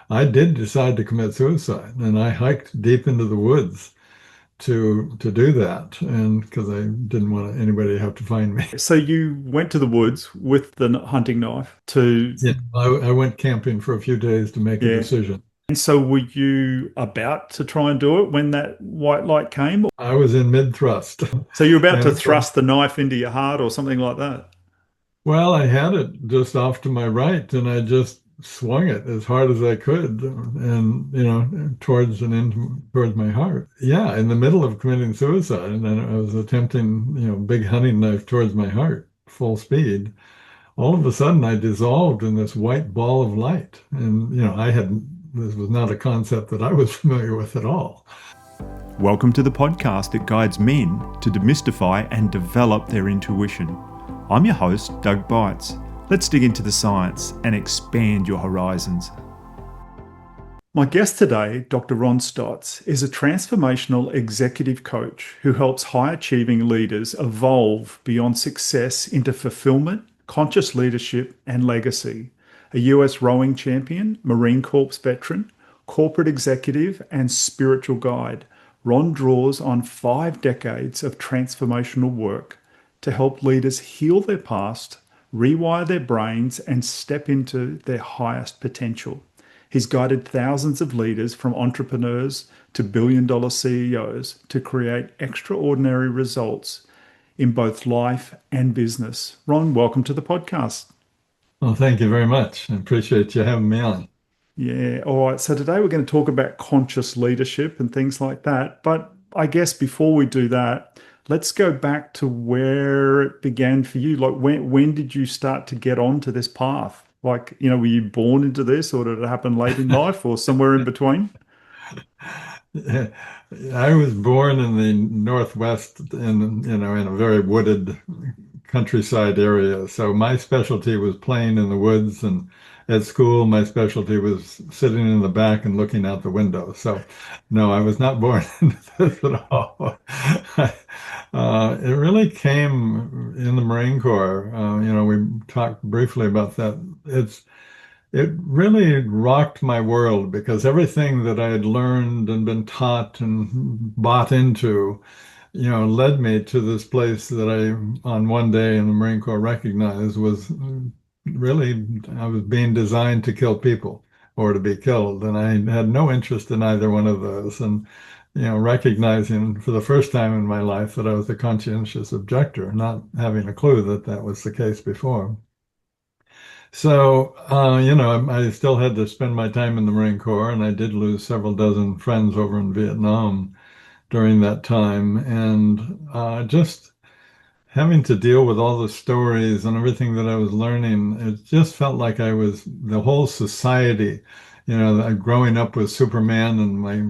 I did decide to commit suicide, and I hiked deep into the woods to do that, and because I didn't want anybody to have to find me. So you went to the woods with the hunting knife to, Yeah, I went camping for a few days to make a yeah. decision. And so were you about to try and do it when that white light came? I was in mid-thrust, So you're about to and thrust the knife into your heart or something like that? well, I had it just off to my right, and I just swung it as hard as I could, and towards and in towards my heart. Yeah, in the middle of committing suicide, and I was attempting, big hunting knife towards my heart, full speed. All of a sudden, I dissolved in this white ball of light, and I hadn't. This was not a concept that I was familiar with at all. Welcome to the podcast that guides men to demystify and develop their intuition. I'm your host, Doug Beitz. Let's dig into the science and expand your horizons. My guest today, Dr. Ron Stotts, is a transformational executive coach who helps high-achieving leaders evolve beyond success into fulfillment, conscious leadership, and legacy. A US rowing champion, Marine Corps veteran, corporate executive, and spiritual guide, Ron draws on 5 decades of transformational work to help leaders heal their past, rewire their brains, and step into their highest potential. He's guided thousands of leaders from entrepreneurs to billion-dollar CEOs to create extraordinary results in both life and business. Ron, welcome to the podcast. Well, thank you very much. I appreciate you having me on. Yeah, all right. So today we're going to talk about conscious leadership and things like that. But I guess before we do that, let's go back to where it began for you. Like when did you start to get onto this path? Like, were you born into this or did it happen late in life or somewhere in between? I was born in the Northwest in a very wooded countryside area. So my specialty was playing in the woods, and at school my specialty was sitting in the back and looking out the window. So no, I was not born into this at all. It really came in the Marine Corps. We talked briefly about that. It really rocked my world because everything that I had learned and been taught and bought into, led me to this place that on one day in the Marine Corps, recognized was really, I was being designed to kill people or to be killed. And I had no interest in either one of those. And, recognizing for the first time in my life that I was a conscientious objector, not having a clue that that was the case before. So, I still had to spend my time in the Marine Corps, and I did lose several dozen friends over in Vietnam during that time. And just having to deal with all the stories and everything that I was learning, it just felt like I was the whole society, growing up with Superman and my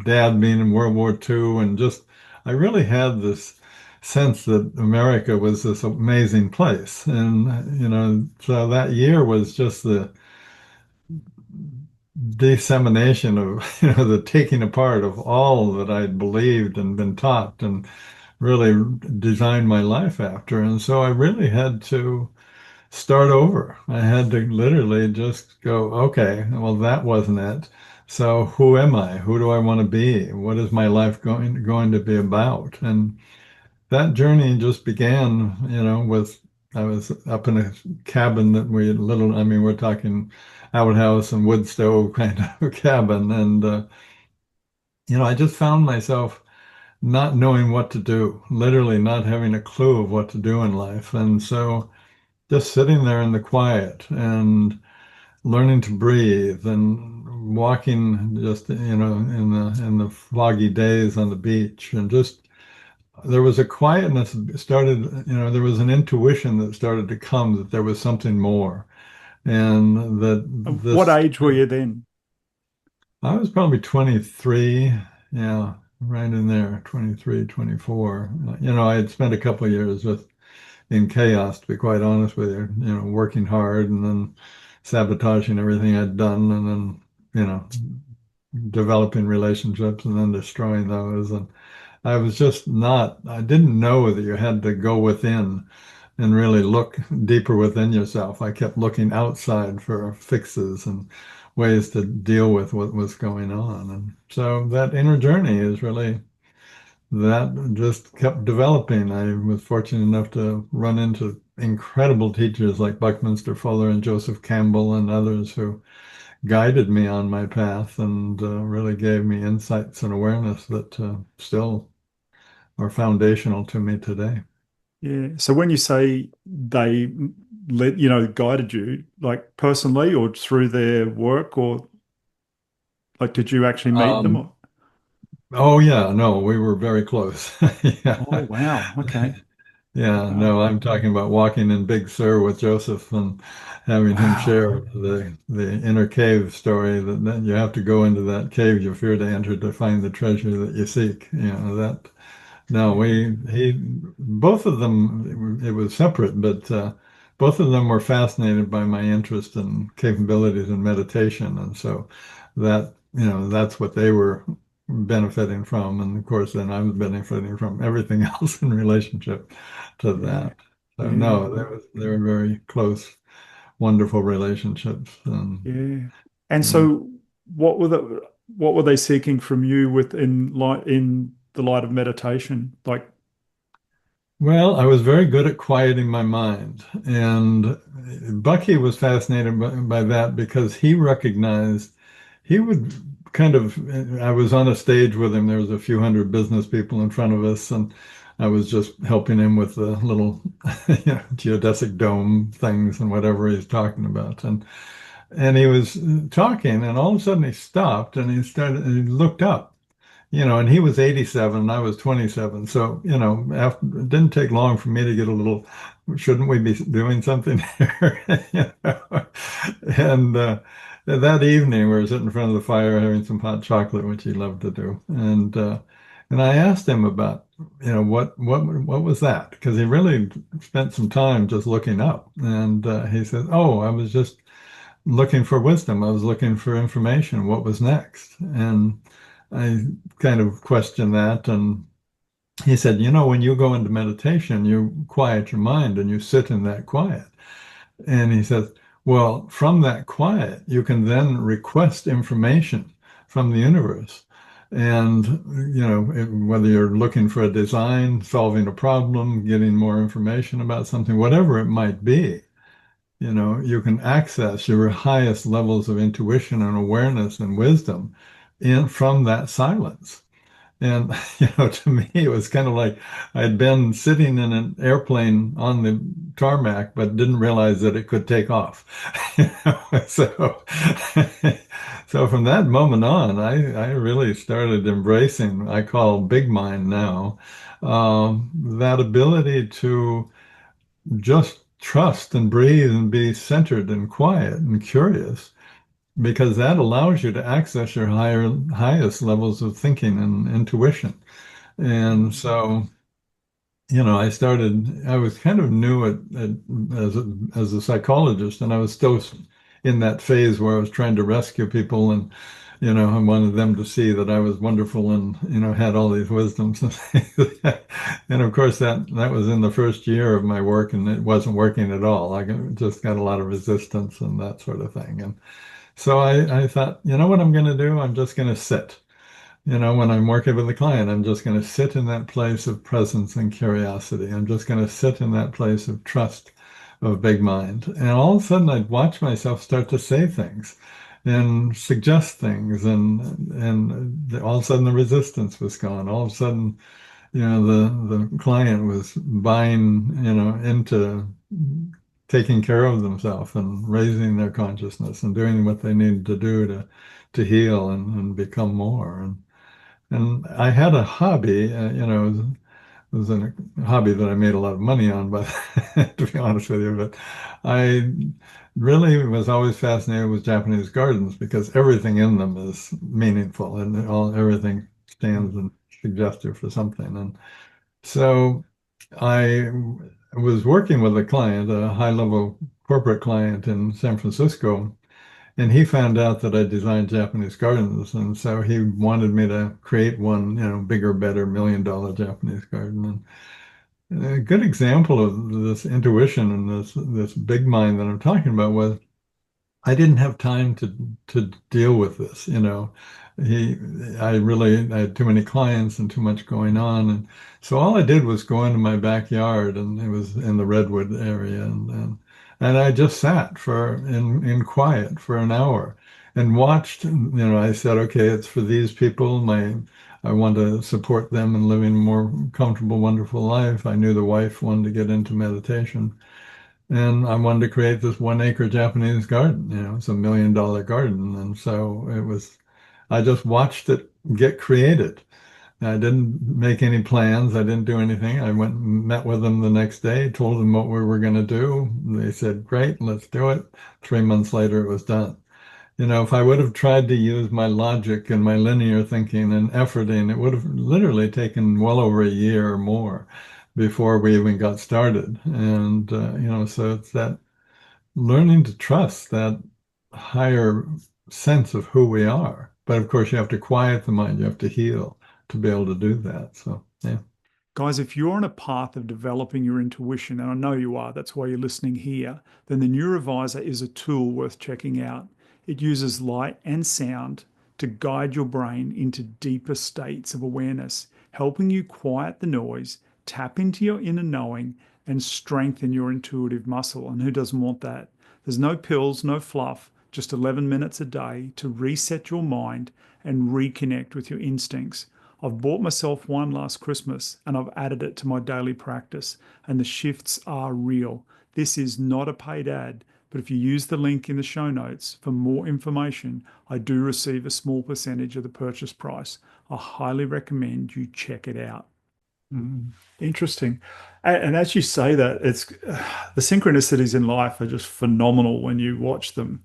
dad being in World War II, and just I really had this sense that America was this amazing place. And, so that year was just the dissemination of, the taking apart of all that I'd believed and been taught and really designed my life after. And so I really had to start over. I had to literally just go, okay, well, that wasn't it. So who am I? Who do I want to be? What is my life going to be about? And that journey just began, with I was up in a cabin that we little, I mean, we're talking outhouse and wood stove kind of cabin. And, I just found myself not knowing what to do, literally not having a clue of what to do in life. And so just sitting there in the quiet and learning to breathe and walking just, in the foggy days on the beach, and just there was a quietness that started, there was an intuition that started to come that there was something more. And that What this, age were you then? I was probably 23, yeah, right in there, 23, 24. I had spent a couple of years in chaos, to be quite honest with you, working hard and then sabotaging everything I'd done, and then, developing relationships and then destroying those. And I didn't know that you had to go within and really look deeper within yourself. I kept looking outside for fixes and ways to deal with what was going on. And so that inner journey is really that just kept developing. I was fortunate enough to run into incredible teachers like Buckminster Fuller and Joseph Campbell and others who guided me on my path and really gave me insights and awareness that still are foundational to me today. Yeah. So when you say they led, guided you, like personally or through their work, or like, did you actually meet them? Um, oh yeah, no, we were very close. Oh, Yeah. wow. Okay. Yeah, Wow. no, I'm talking about walking in Big Sur with Joseph and having him Wow. share the inner cave story that then you have to go into that cave you fear to enter to find the treasure that you seek. You know, that no, Yeah. both of them, it was separate, but both of them were fascinated by my interest and capabilities in meditation. And so that's what they were benefiting from. And of course, then I was benefiting from everything else in relationship to Yeah. that. So Yeah. no, they were very close, wonderful relationships. Yeah. And And so what were they seeking from you within light in the light of meditation? Like, Well, I was very good at quieting my mind. And Bucky was fascinated by that because he recognized he would kind of, I was on a stage with him. There was a few hundred business people in front of us, and I was just helping him with the little geodesic dome things and whatever he's talking about. And he was talking, and all of a sudden he stopped and he looked up, and he was 87 and I was 27. So, it didn't take long for me to get a little, shouldn't we be doing something here? You know? And that evening, we were sitting in front of the fire having some hot chocolate, which he loved to do. And I asked him about, what was that? Because he really spent some time just looking up. And he said, "Oh, I was just looking for wisdom. I was looking for information. What was next?" And I kind of questioned that. And he said, when you go into meditation, you quiet your mind and you sit in that quiet. And he says, well, from that quiet, you can then request information from the universe. And, whether you're looking for a design, solving a problem, getting more information about something, whatever it might be, you can access your highest levels of intuition and awareness and wisdom from that silence. And, to me, it was kind of like I'd been sitting in an airplane on the tarmac, but didn't realize that it could take off. So, so from that moment on, I really started embracing, I call big mind now, that ability to just trust and breathe and be centered and quiet and curious because that allows you to access your highest levels of thinking and intuition. And so, I was kind of new as a psychologist, and I was still in that phase where I was trying to rescue people, and, I wanted them to see that I was wonderful and, had all these wisdoms. And of course, that was in the first year of my work, and it wasn't working at all. Just got a lot of resistance and that sort of thing. And so I thought, you know what I'm going to do? I'm just going to sit. When I'm working with a client, I'm just going to sit in that place of presence and curiosity. I'm just going to sit in that place of trust, of big mind. And all of a sudden, I'd watch myself start to say things and suggest things. And all of a sudden, the resistance was gone. All of a sudden, the client was buying, into taking care of themselves and raising their consciousness and doing what they needed to do to heal and become more. And I had a hobby, it was a hobby that I made a lot of money on, but to be honest with you, but I really was always fascinated with Japanese gardens because everything in them is meaningful and everything stands and suggestive for something. And so I was working with a client, a high-level corporate client in San Francisco, and he found out that I designed Japanese gardens, and so he wanted me to create one, bigger, better, $1 million Japanese garden. And a good example of this intuition and this big mind that I'm talking about was I didn't have time to deal with this, you know. He, I had too many clients and too much going on, and so all I did was go into my backyard, and it was in the redwood area, and I just sat in quiet for an hour and watched. You know, I said, okay, it's for these people. I want to support them in living a more comfortable, wonderful life. I knew the wife wanted to get into meditation. And I wanted to create this 1 acre Japanese garden. You know, it's $1 million garden. And so I just watched it get created. I didn't make any plans. I didn't do anything. I went and met with them the next day, told them what we were going to do. They said, great, let's do it. 3 months later, it was done. You know, if I would have tried to use my logic and my linear thinking and efforting, it would have literally taken well over a year or more before we even got started. And, so it's that learning to trust that higher sense of who we are. But of course, you have to quiet the mind, you have to heal to be able to do that. So, yeah. Guys, if you're on a path of developing your intuition, and I know you are, that's why you're listening here, then the Neurovisor is a tool worth checking out. It uses light and sound to guide your brain into deeper states of awareness, helping you quiet the noise, tap into your inner knowing, and strengthen your intuitive muscle. And who doesn't want that? There's no pills, no fluff, just 11 minutes a day to reset your mind and reconnect with your instincts. I've bought myself one last Christmas and I've added it to my daily practice, and the shifts are real. This is not a paid ad, but if you use the link in the show notes for more information, I do receive a small percentage of the purchase price. I highly recommend you check it out. Interesting. And as you say that, it's the synchronicities in life are just phenomenal when you watch them.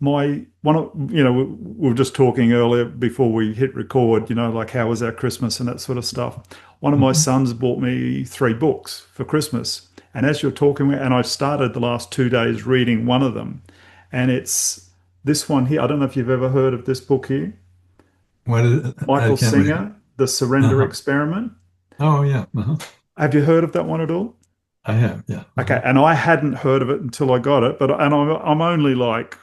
My one of we were just talking earlier before we hit record, like how was our Christmas and that sort of stuff. One of my Mhm. sons bought me 3 books for Christmas, and as you're talking, and I started the last 2 days reading one of them, and it's this one here. I don't know if you've ever heard of this book here. What is it? I Michael can't read. Singer, The Surrender Uh-huh. Experiment. Oh, yeah. Have you heard of that one at all? I have. Yeah. Okay, and I hadn't heard of it until I got it, but I'm only like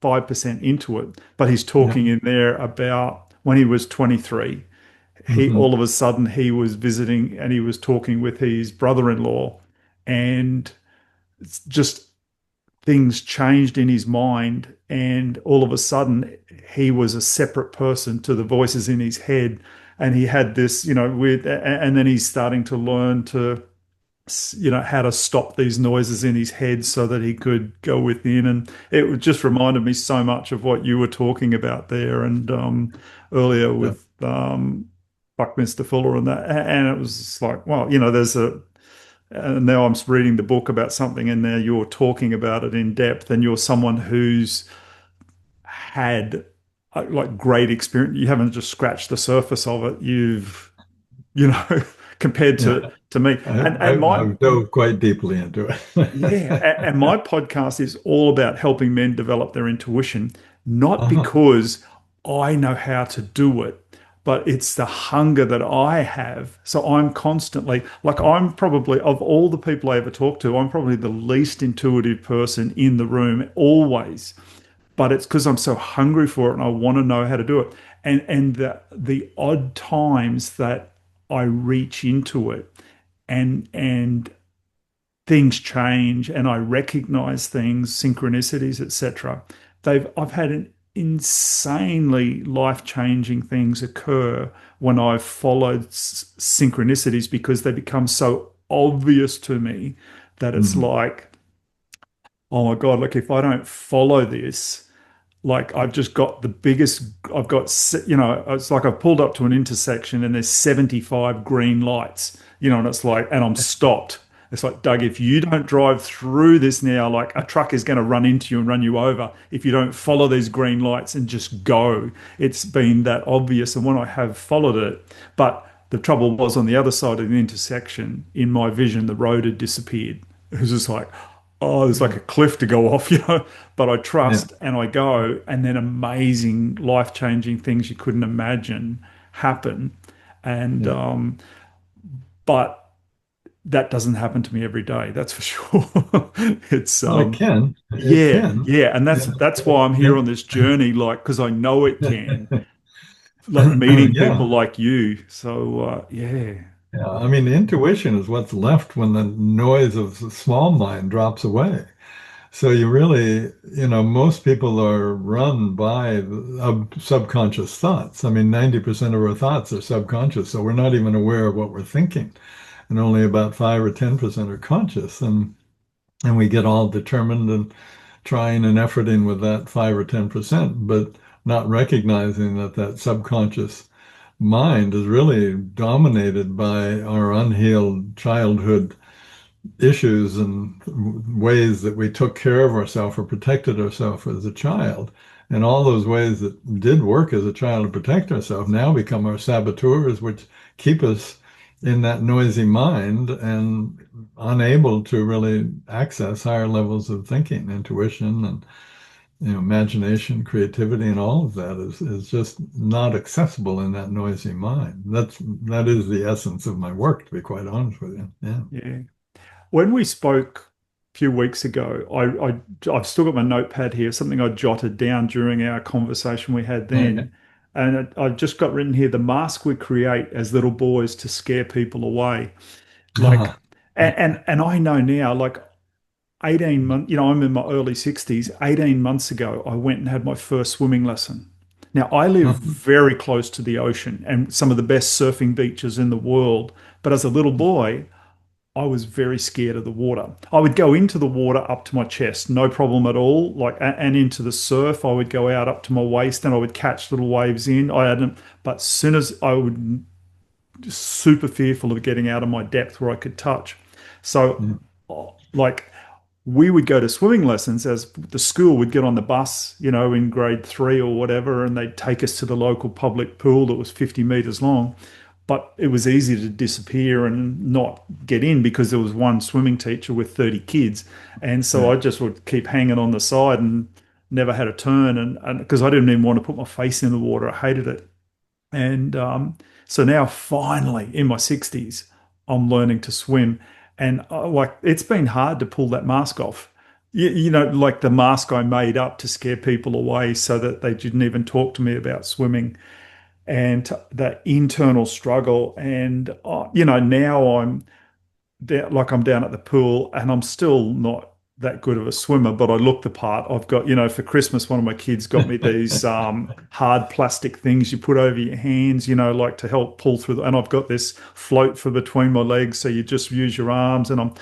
5% into it, but he's Yeah. talking in there about when he was 23. He Hmm. all of a sudden he was visiting and he was talking with his brother-in-law, and it's just things changed in his mind, and all of a sudden he was a separate person to the voices in his head, and he had this, weird, and then he's starting to learn to how to stop these noises in his head so that he could go within. And it just reminded me so much of what you were talking about there and earlier Yeah. with Buckminster Fuller and that. And it was just like, well, and now I'm reading the book about something and now you're talking about it in depth, and you're someone who's had like great experience. You haven't just scratched the surface of it. You know, compared Yeah. to me. And my I've dove quite deeply into Yeah, it. and my podcast is all about helping men develop their intuition, not Uh-huh. because I know how to do it, but it's the hunger that I have. So I'm constantly, like, I'm probably, of all the people I ever talk to, I'm probably the least intuitive person in the room always. But it's because I'm so hungry for it and I want to know how to do it. And the odd times that I reach into it and things change and I recognize things, synchronicities, etc. I've had an insanely life-changing things occur when I've followed synchronicities, because they become so obvious to me that it's Mhm. like, oh my God, like if I don't follow this, like I've just got the biggest, I've got, it's like I've pulled up to an intersection and there's 75 green lights, and it's like, and I'm stopped. It's like, Doug, if you don't drive through this now, like a truck is going to run into you and run you over if you don't follow these green lights and just go. It's been that obvious. And when I have followed it, but the trouble was on the other side of the intersection, in my vision, the road had disappeared. It was just like, oh, there's like a cliff to go off, But I Yeah. trust and I go, and then amazing, life-changing things you couldn't imagine happen. And Yeah. but that doesn't happen to me every day. That's for sure. It's Well, it can. It yeah, can. yeah, and You that's know, why I'm here on this journey, like because I know it can, like meeting people yeah. like you. So yeah, Yeah. I mean, intuition is what's left when the noise of the small mind drops away. So you really, most people are run by subconscious thoughts. I mean, 90% of our thoughts are subconscious, so we're not even aware of what we're thinking, and only about 5 or 10% are conscious. And we get all determined and trying and efforting with that 5 or 10%, but not recognizing that that subconscious mind is really dominated by our unhealed childhood issues and ways that we took care of ourselves or protected ourselves as a child. And all those ways that did work as a child to protect ourselves now become our saboteurs, which keep us in that noisy mind and unable to really access higher levels of thinking, intuition, and imagination, creativity, and all of that is just not accessible in that noisy mind. That is the essence of my work, to be quite honest with you. Yeah. yeah. When we spoke a few weeks ago, I've still got my notepad here, something I jotted down during our conversation we had Okay. then. And I've just got written here the mask we create as little boys to scare people away. Like, Ah, and I know now, like 18 months, I'm in my early 60s. 18 months ago, I went and had my first swimming lesson. Now, I live very close to the ocean and some of the best surfing beaches in the world. But as a little boy, I was very scared of the water. I would go into the water up to my chest, no problem at all. Like, and into the surf, I would go out up to my waist and I would catch little waves in. I hadn't, but as soon as I would, just super fearful of getting out of my depth where I could touch. So, yeah, like, we would go to swimming lessons as the school would get on the bus, in grade 3 or whatever, and they'd take us to the local public pool that was 50 meters long. But it was easy to disappear and not get in because there was one swimming teacher with 30 kids. And so I right. just would keep hanging on the side and never had a turn. And because I didn't even want to put my face in the water, I hated it. And so now, finally, in my 60s, I'm learning to swim. And like, it's been hard to pull that mask off. Like the mask I made up to scare people away so that they didn't even talk to me about swimming and that internal struggle. And, now I'm down at the pool and I'm still not that good of a swimmer, but I look the part. I've got, for Christmas, one of my kids got me these hard plastic things you put over your hands, like to help pull through. And I've got this float for between my legs. So you just use your arms. And I'm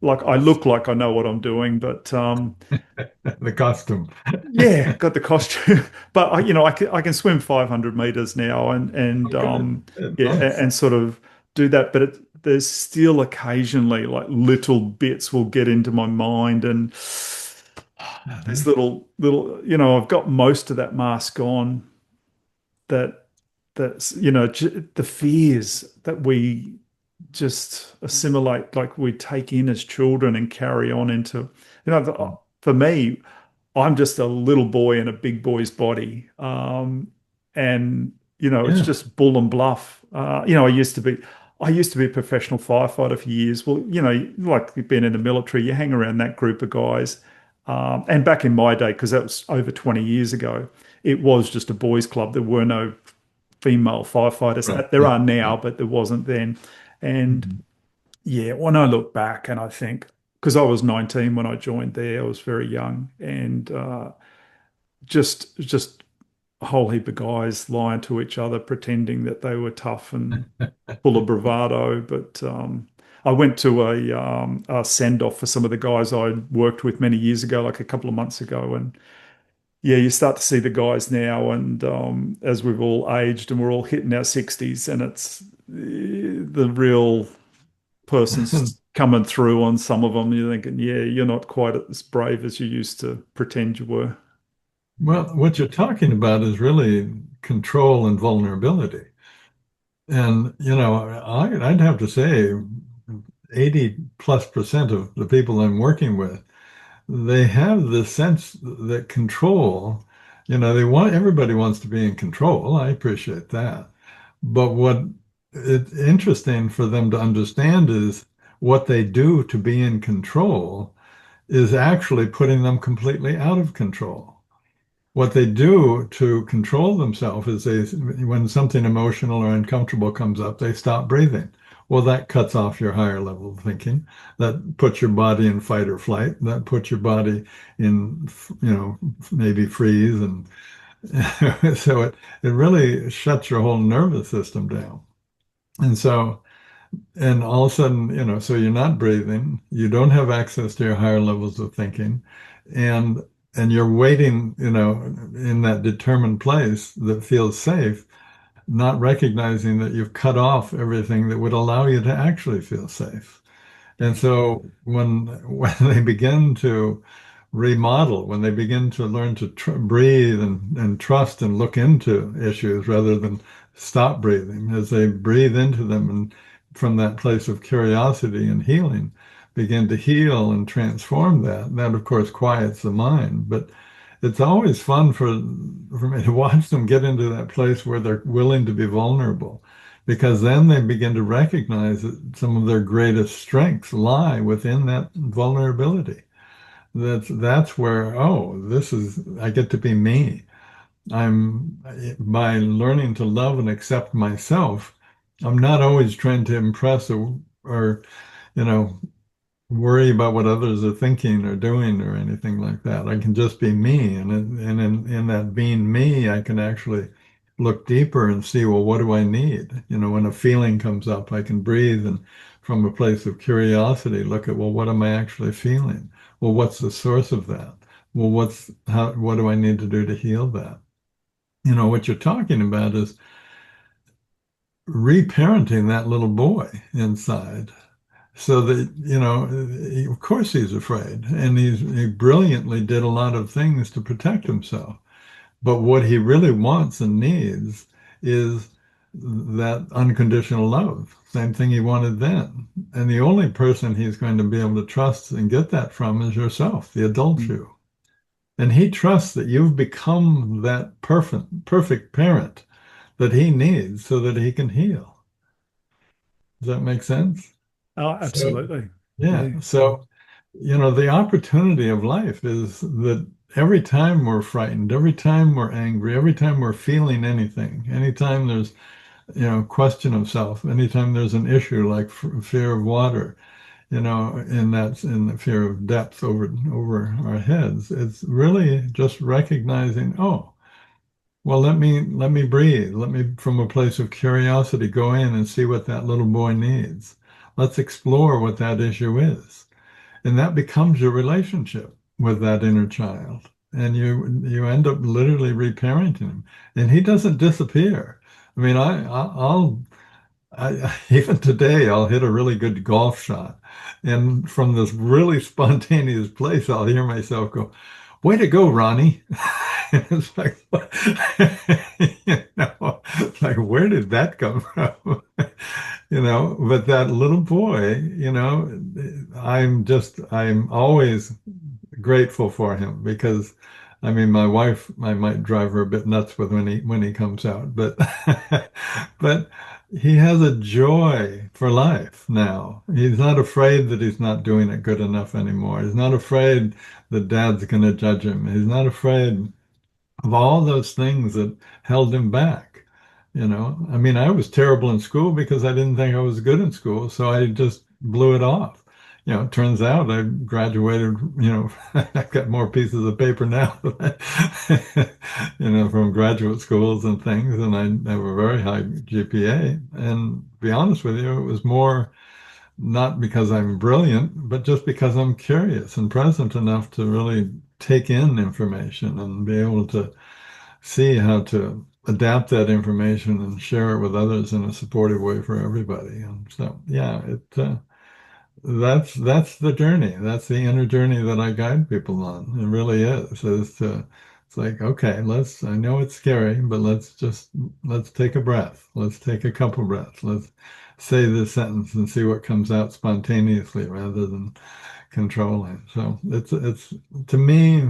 like, I look like I know what I'm doing, but The costume. yeah, got the costume. But I can swim 500 meters now and Oh, good. yeah, Nice. and sort of do that. But there's still occasionally like little bits will get into my mind, and there's Mhm. little, I've got most of that mask on. That that's the fears that we just assimilate, like we take in as children and carry on into, for me. I'm just a little boy in a big boy's body. And it's Yeah. just bull and bluff. I used to be a professional firefighter for years. Well, like being in the military, you hang around that group of guys. And back in my day, because that was over 20 years ago, it was just a boys' club. There were no female firefighters. Right. There Yeah. are Yeah. now, but there wasn't then. And Mhm. yeah, when I look back and I think, because I was 19 when I joined there, I was very young, and just a whole heap of guys lying to each other, pretending that they were tough and full of bravado. But I went to a send off for some of the guys I worked with many years ago, like a couple of months ago, and yeah, you start to see the guys now, and as we've all aged and we're all hitting our 60s, and it's the real person's coming through on some of them. You're thinking, yeah, you're not quite as brave as you used to pretend you were. Well, what you're talking about is really control and vulnerability. And, I'd have to say 80 plus percent of the people I'm working with, they have the sense that control, everybody wants to be in control. I appreciate that. But what it's interesting for them to understand is what they do to be in control is actually putting them completely out of control. What they do to control themselves is when something emotional or uncomfortable comes up, they stop breathing. Well, that cuts off your higher level of thinking. That puts your body in fight or flight. That puts your body in, maybe freeze. And so it really shuts your whole nervous system down. And so, and all of a sudden, so you're not breathing, you don't have access to your higher levels of thinking, and you're waiting, in that determined place that feels safe, not recognizing that you've cut off everything that would allow you to actually feel safe. And so when they begin to remodel, when they begin to learn to breathe and trust and look into issues rather than stop breathing, as they breathe into them and from that place of curiosity and healing, begin to heal and transform that. That, of course, quiets the mind. But it's always fun for me to watch them get into that place where they're willing to be vulnerable, because then they begin to recognize that some of their greatest strengths lie within that vulnerability. That's where, oh, this is, I get to be me. I'm By learning to love and accept myself, I'm not always trying to impress or you know, worry about what others are thinking or doing or anything like that. I can just be me, and in that being me, I can actually look deeper and see, well, what do I need? When a feeling comes up, I can breathe and from a place of curiosity, look at, well, what am I actually feeling? Well, what's the source of that? Well, what do I need to do to heal that? What you're talking about is reparenting that little boy inside so that, of course he's afraid, and he brilliantly did a lot of things to protect himself. But what he really wants and needs is that unconditional love, same thing he wanted then. And the only person he's going to be able to trust and get that from is yourself, the adult Mm. you. And he trusts that you've become that perfect parent that he needs so that he can heal. Does that make sense? Oh, So, absolutely. yeah. Yeah. So, the opportunity of life is that every time we're frightened, every time we're angry, every time we're feeling anything, anytime there's, question of self, anytime there's an issue like fear of water, and that's in the fear of depth over our heads, it's really just recognizing, oh, well, let me breathe. Let me, from a place of curiosity, go in and see what that little boy needs. Let's explore what that issue is. And that becomes your relationship with that inner child. And you end up literally reparenting him. And he doesn't disappear. I mean, even today, I'll hit a really good golf shot. And from this really spontaneous place, I'll hear myself go, way to go, Ronnie. It's like, like, where did that come from? But that little boy, I'm always grateful for him because, I mean, my wife, I might drive her a bit nuts with when he comes out, but but he has a joy for life now. He's not afraid that he's not doing it good enough anymore. He's not afraid that dad's going to judge him. He's not afraid of all those things that held him back. I mean, I was terrible in school because I didn't think I was good in school, so I just blew it off. It turns out I graduated, I've got more pieces of paper now, from graduate schools and things, and I have a very high GPA. And to be honest with you, it was more not because I'm brilliant, but just because I'm curious and present enough to really take in information and be able to see how to adapt that information and share it with others in a supportive way for everybody. And so, yeah, that's the journey. That's the inner journey that I guide people on. It really it's like, okay, I know it's scary, but let's take a breath. Let's take a couple breaths. Let's say this sentence and see what comes out spontaneously rather than controlling. So it's to me,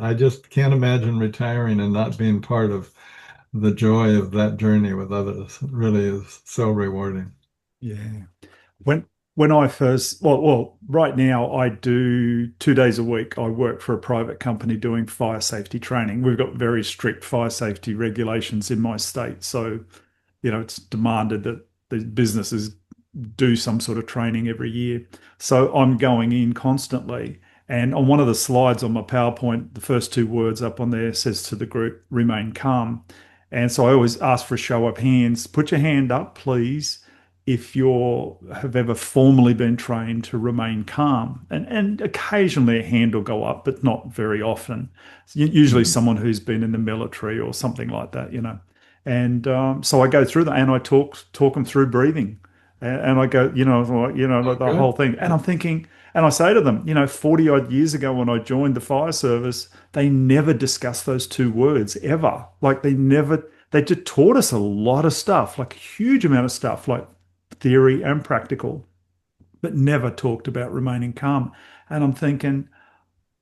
I just can't imagine retiring and not being part of the joy of that journey with others. It really is so rewarding. Yeah. When when I first, right now I do 2 days a week. I work for a private company doing fire safety training. We've got very strict fire safety regulations in my state. So, it's demanded that the businesses do some sort of training every year. So I'm going in constantly. And on one of the slides on my PowerPoint, the first two words up on there says to the group, remain calm. And so I always ask for a show of hands. Put your hand up, please, if you have ever formally been trained to remain calm. And occasionally a hand will go up, but not very often. Usually Mm. someone who's been in the military or something like that. And so I go through that and I talk them through breathing. And I go, Oh, the whole good. thing. And I'm thinking, and I say to them, 40 odd years ago when I joined the fire service, they never discussed those two words ever. Like they just taught us a lot of stuff, like a huge amount of stuff, like theory and practical, but never talked about remaining calm. And I'm thinking,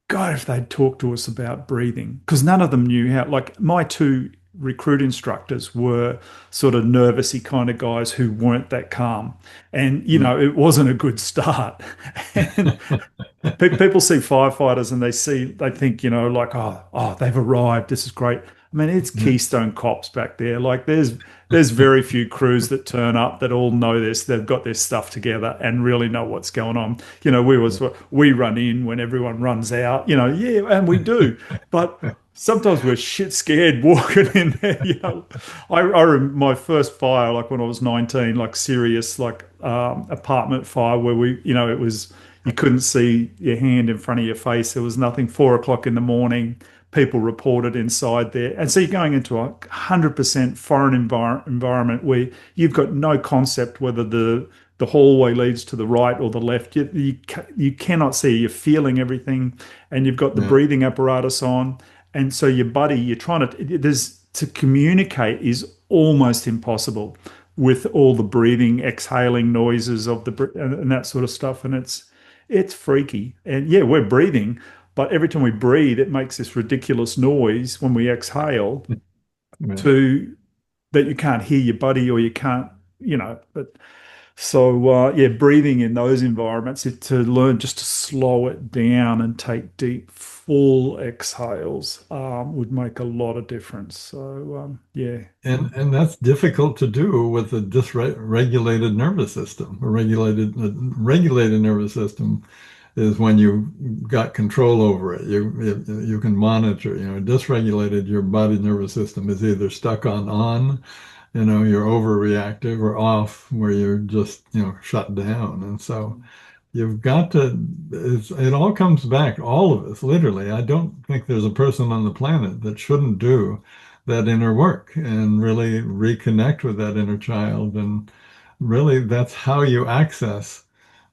God, if they'd talked to us about breathing, because none of them knew how. Like my two recruit instructors were sort of nervousy kind of guys who weren't that calm. And, Mm. it wasn't a good start. And people see firefighters and they think, like, they've arrived. This is great. I mean, it's Yeah. Keystone Cops back there. Like there's very few crews that turn up that all know this. They've got their stuff together and really know what's going on. We run in when everyone runs out, yeah, and we do. But sometimes we're shit scared walking in there. My first fire, like when I was 19, like serious, like apartment fire where it was you couldn't see your hand in front of your face. There was nothing. 4 o'clock in the morning, people reported inside there, and so you're going into 100% foreign environment where you've got no concept whether the hallway leads to the right or the left. You cannot see. You're feeling everything, and you've got the Yeah. breathing apparatus on, and so your buddy, you're trying to communicate is almost impossible with all the breathing, exhaling noises of and that sort of stuff, and it's freaky. And yeah, we're breathing, but every time we breathe, it makes this ridiculous noise when we exhale Yeah. to that you can't hear your buddy or you can't, but so yeah, breathing in those environments to learn just to slow it down and take deep, full exhales would make a lot of difference. So yeah, And that's difficult to do with a dysregulated nervous system. A regulated nervous system is when you got control over it. You can monitor. Dysregulated, your body nervous system is either stuck on, you're overreactive, or off, where you're just shut down. And so you've got to. It all comes back. All of us, literally. I don't think there's a person on the planet that shouldn't do that inner work and really reconnect with that inner child. And really, that's how you access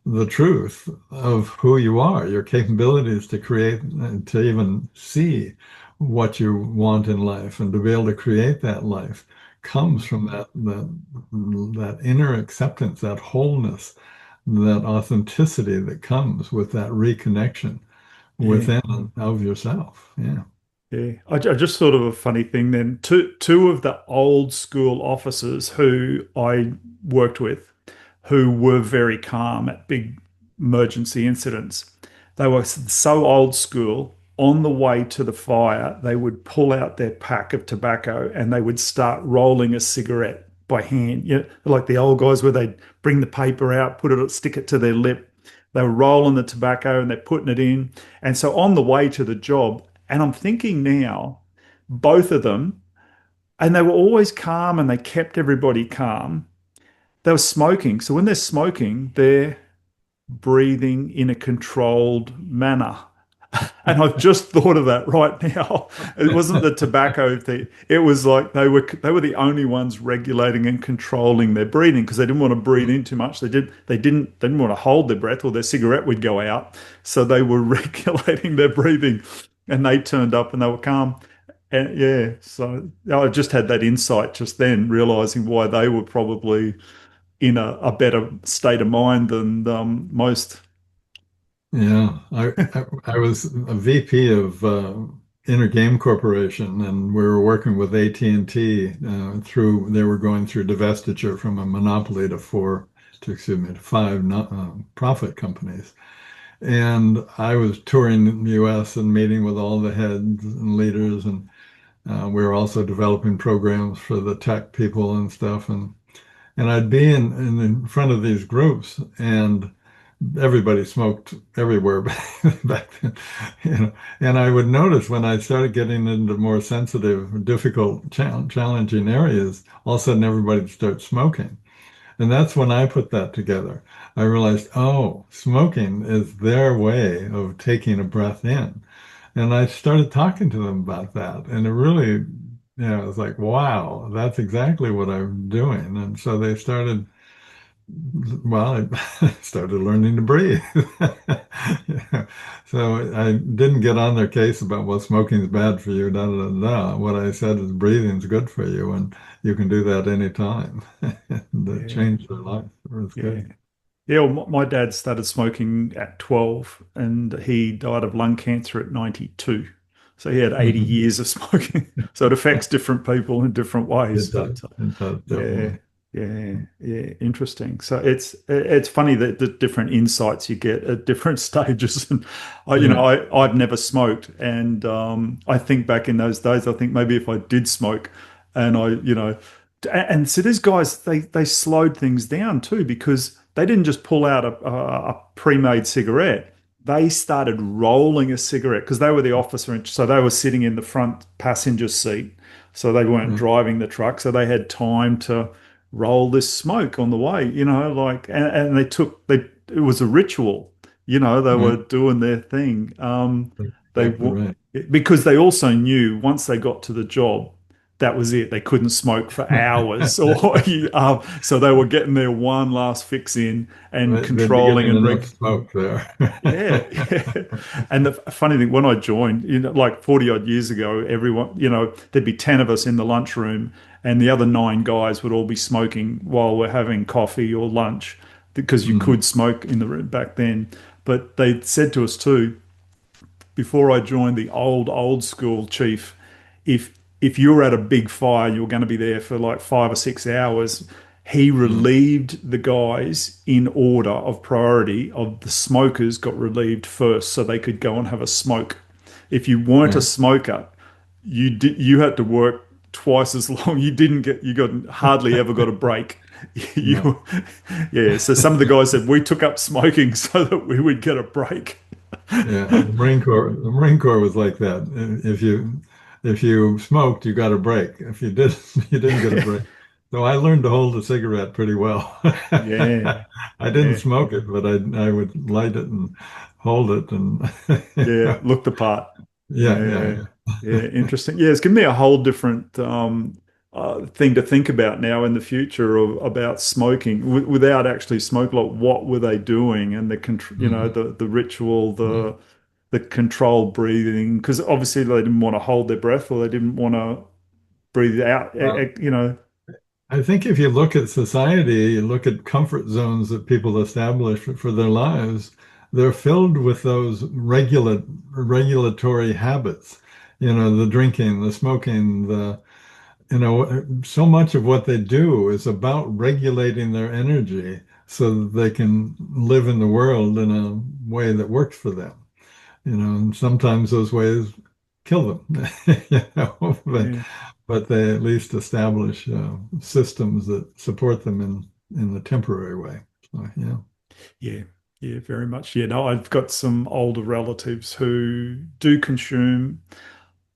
the truth of who you are, your capabilities to create and to even see what you want in life and to be able to create that life comes from that inner acceptance, that wholeness, that authenticity that comes with that reconnection yeah. within of yourself. Yeah. Yeah, I just thought of a funny thing then. Two of the old school officers who I worked with, who were very calm at big emergency incidents, they were so old school. On the way to the fire, they would pull out their pack of tobacco and they would start rolling a cigarette by hand. Like the old guys where they'd bring the paper out, stick it to their lip. They were rolling the tobacco and they're putting it in. And so on the way to the job, and I'm thinking now, both of them, and they were always calm and they kept everybody calm. They were smoking. So when they're smoking, they're breathing in a controlled manner. And I've just thought of that right now. It wasn't the tobacco thing. It was like they were the only ones regulating and controlling their breathing because they didn't want to breathe in too much. They didn't want to hold their breath or their cigarette would go out. So they were regulating their breathing and they turned up and they were calm. And yeah, so I just had that insight just then, realizing why they were probably in a better state of mind than most. Yeah, I was a VP of Inner Game Corporation, and we were working with AT&T through. They were going through divestiture from a monopoly excuse me, to five profit companies. And I was touring the US and meeting with all the heads and leaders. And we were also developing programs for the tech people and stuff. And I'd be in front of these groups, and everybody smoked everywhere back then, you know. And I would notice when I started getting into more sensitive, difficult, challenging areas, all of a sudden everybody would start smoking. And that's when I put that together. I realized, oh, smoking is their way of taking a breath in. And I started talking to them about that. And it really, it was like, wow, that's exactly what I'm doing. And so they started, well, I started learning to breathe. Yeah. So I didn't get on their case about, well, smoking is bad for you, da, da, da, da. What I said is breathing is good for you, and you can do that anytime. And it Yeah, changed their life. It was yeah. good. Yeah, well, my dad started smoking at 12 and he died of lung cancer at 92. So he had 80 Mhm. years of smoking. So it affects different people in different ways. It does. But It does, yeah, definitely. yeah, interesting. So it's funny that the different insights you get at different stages. And Yeah. I've never smoked, and I think back in those days, I think maybe if I did smoke, and and so these guys they slowed things down too because they didn't just pull out a pre-made cigarette. They started rolling a cigarette because they were the officer, and so they were sitting in the front passenger seat, so they weren't Yeah. driving the truck, so they had time to roll this smoke on the way, like, and it was a ritual, they Yeah. were doing their thing. That's They exactly right. because they also knew once they got to the job, that was it. They couldn't smoke for hours, or so they were getting their one last fix in and They'd be controlling getting and enough smoke there. yeah, yeah. And the funny thing, when I joined, like 40 odd years ago, everyone, there'd be 10 of us in the lunchroom, and the other nine guys would all be smoking while we're having coffee or lunch because you Mhm. could smoke in the room back then. But they said to us too, before I joined, the old school chief, if you were at a big fire and you were going to be there for like 5 or 6 hours, he Yeah. relieved the guys in order of priority. Of the smokers got relieved first so they could go and have a smoke. If you weren't a Yeah. smoker, you had to work twice as long. You got hardly ever got a break. Yeah. You yeah. So some of the guys said we took up smoking so that we would get a break. Yeah. The Marine Corps was like that. If you smoked, you got a break. If you didn't, you didn't get a break. So I learned to hold a cigarette pretty well. Yeah, I didn't yeah, smoke it, but I would light it and hold it and yeah. Look the part. yeah, Yeah, yeah, yeah. Interesting. Yeah, it's given me a whole different thing to think about now in the future about smoking without actually smoking. Like, what were they doing, and the control, Mhm. the ritual, Yeah. the controlled breathing, because obviously they didn't want to hold their breath or they didn't want to breathe out. Well, I think if you look at society, you look at comfort zones that people establish for their lives, they're filled with those regulatory habits. The drinking, the smoking, so much of what they do is about regulating their energy so that they can live in the world in a way that works for them. And sometimes those ways kill them, but Yeah, they at least establish systems that support them in the temporary way. So, yeah. yeah, yeah. Very much. Yeah. No, I've got some older relatives who do consume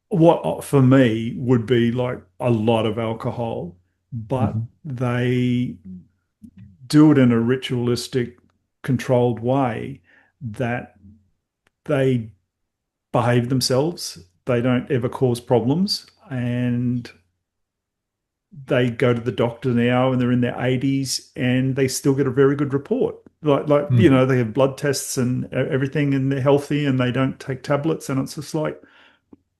what for me would be like a lot of alcohol, but Mhm. they do it in a ritualistic, controlled way that they behave themselves. They don't ever cause problems. And they go to the doctor now and they're in their 80s and they still get a very good report. Mhm. They have blood tests and everything and they're healthy and they don't take tablets. And it's just like,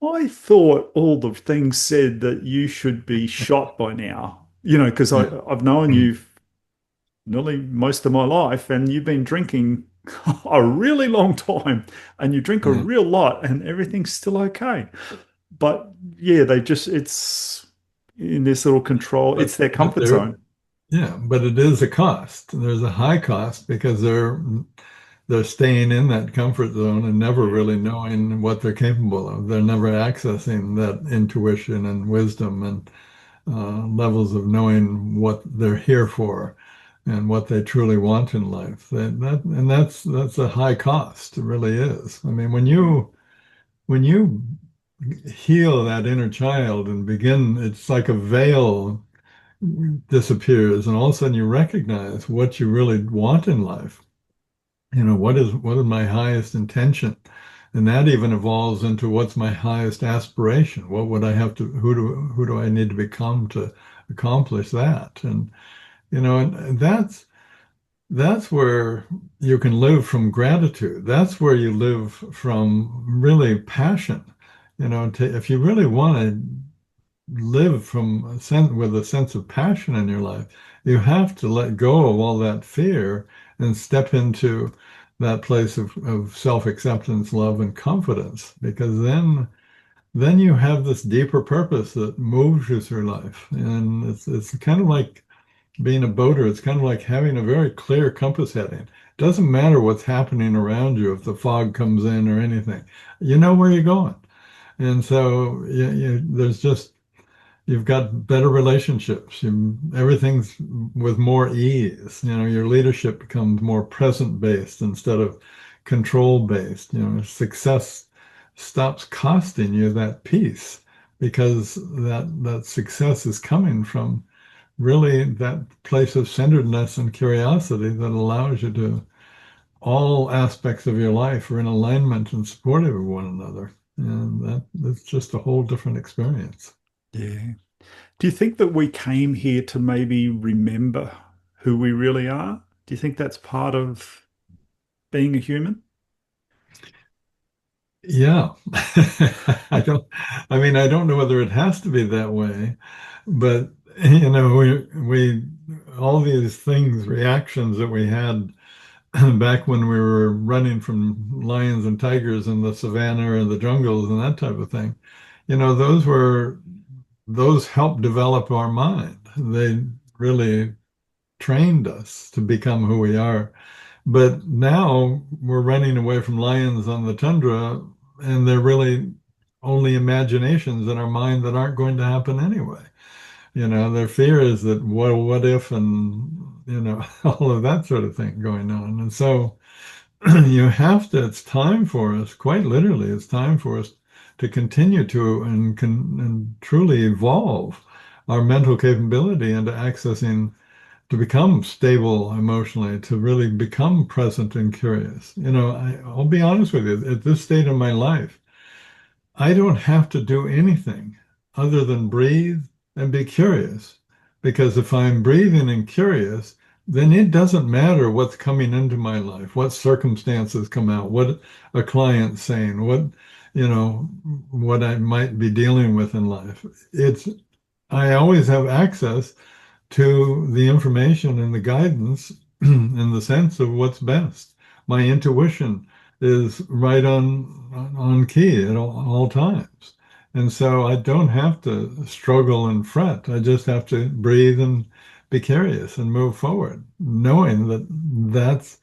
I thought all the things said that you should be shot by now, because Yeah. I've known Mhm. you nearly most of my life and you've been drinking a really long time and you drink a Yeah. real lot and everything's still okay. But yeah, it's in this little control, But it's their but comfort they're zone. Yeah, but it is a cost. There's a high cost because they're staying in that comfort zone and never Yeah. really knowing what they're capable of. They're never accessing that intuition and wisdom and levels of knowing what they're here for and what they truly want in life. That's a high cost. It really is. I mean, when you heal that inner child and begin, it's like a veil disappears, and all of a sudden you recognize what you really want in life. What is my highest intention? And that even evolves into what's my highest aspiration? What would I have to, who do I need to become to accomplish that? And that's where you can live from gratitude. That's where you live from really passion. If you really want to live from a sense with a sense of passion in your life, you have to let go of all that fear and step into that place of self-acceptance, love, and confidence, because then you have this deeper purpose that moves you through life. And it's kind of like being a boater. It's kind of like having a very clear compass heading. It doesn't matter what's happening around you if the fog comes in or anything. You know where you're going. And so there's just you've got better relationships. Everything's with more ease. Your leadership becomes more present based instead of control based. Success stops costing you that peace because that success is coming from really that place of centeredness and curiosity that allows you to all aspects of your life are in alignment and supportive of one another. And that's just a whole different experience. Yeah. Do you think that we came here to maybe remember who we really are? Do you think that's part of being a human? Yeah. I don't know whether it has to be that way, but all these things, reactions that we had back when we were running from lions and tigers in the savannah or the jungles and that type of thing, those helped develop our mind. They really trained us to become who we are. But now we're running away from lions on the tundra, and they're really only imaginations in our mind that aren't going to happen anyway. Their fear is that, well, what if, and all of that sort of thing going on. And so it's time for us, quite literally, it's time for us to continue to and truly evolve our mental capability into accessing to become stable emotionally, to really become present and curious. I'll be honest with you, at this state of my life, I don't have to do anything other than breathe and be curious. Because if I'm breathing and curious, then it doesn't matter what's coming into my life, what circumstances come out, what a client's saying, what I might be dealing with in life. I always have access to the information and the guidance in the sense of what's best. My intuition is right on key at all times. And so I don't have to struggle and fret. I just have to breathe and be curious and move forward, knowing that's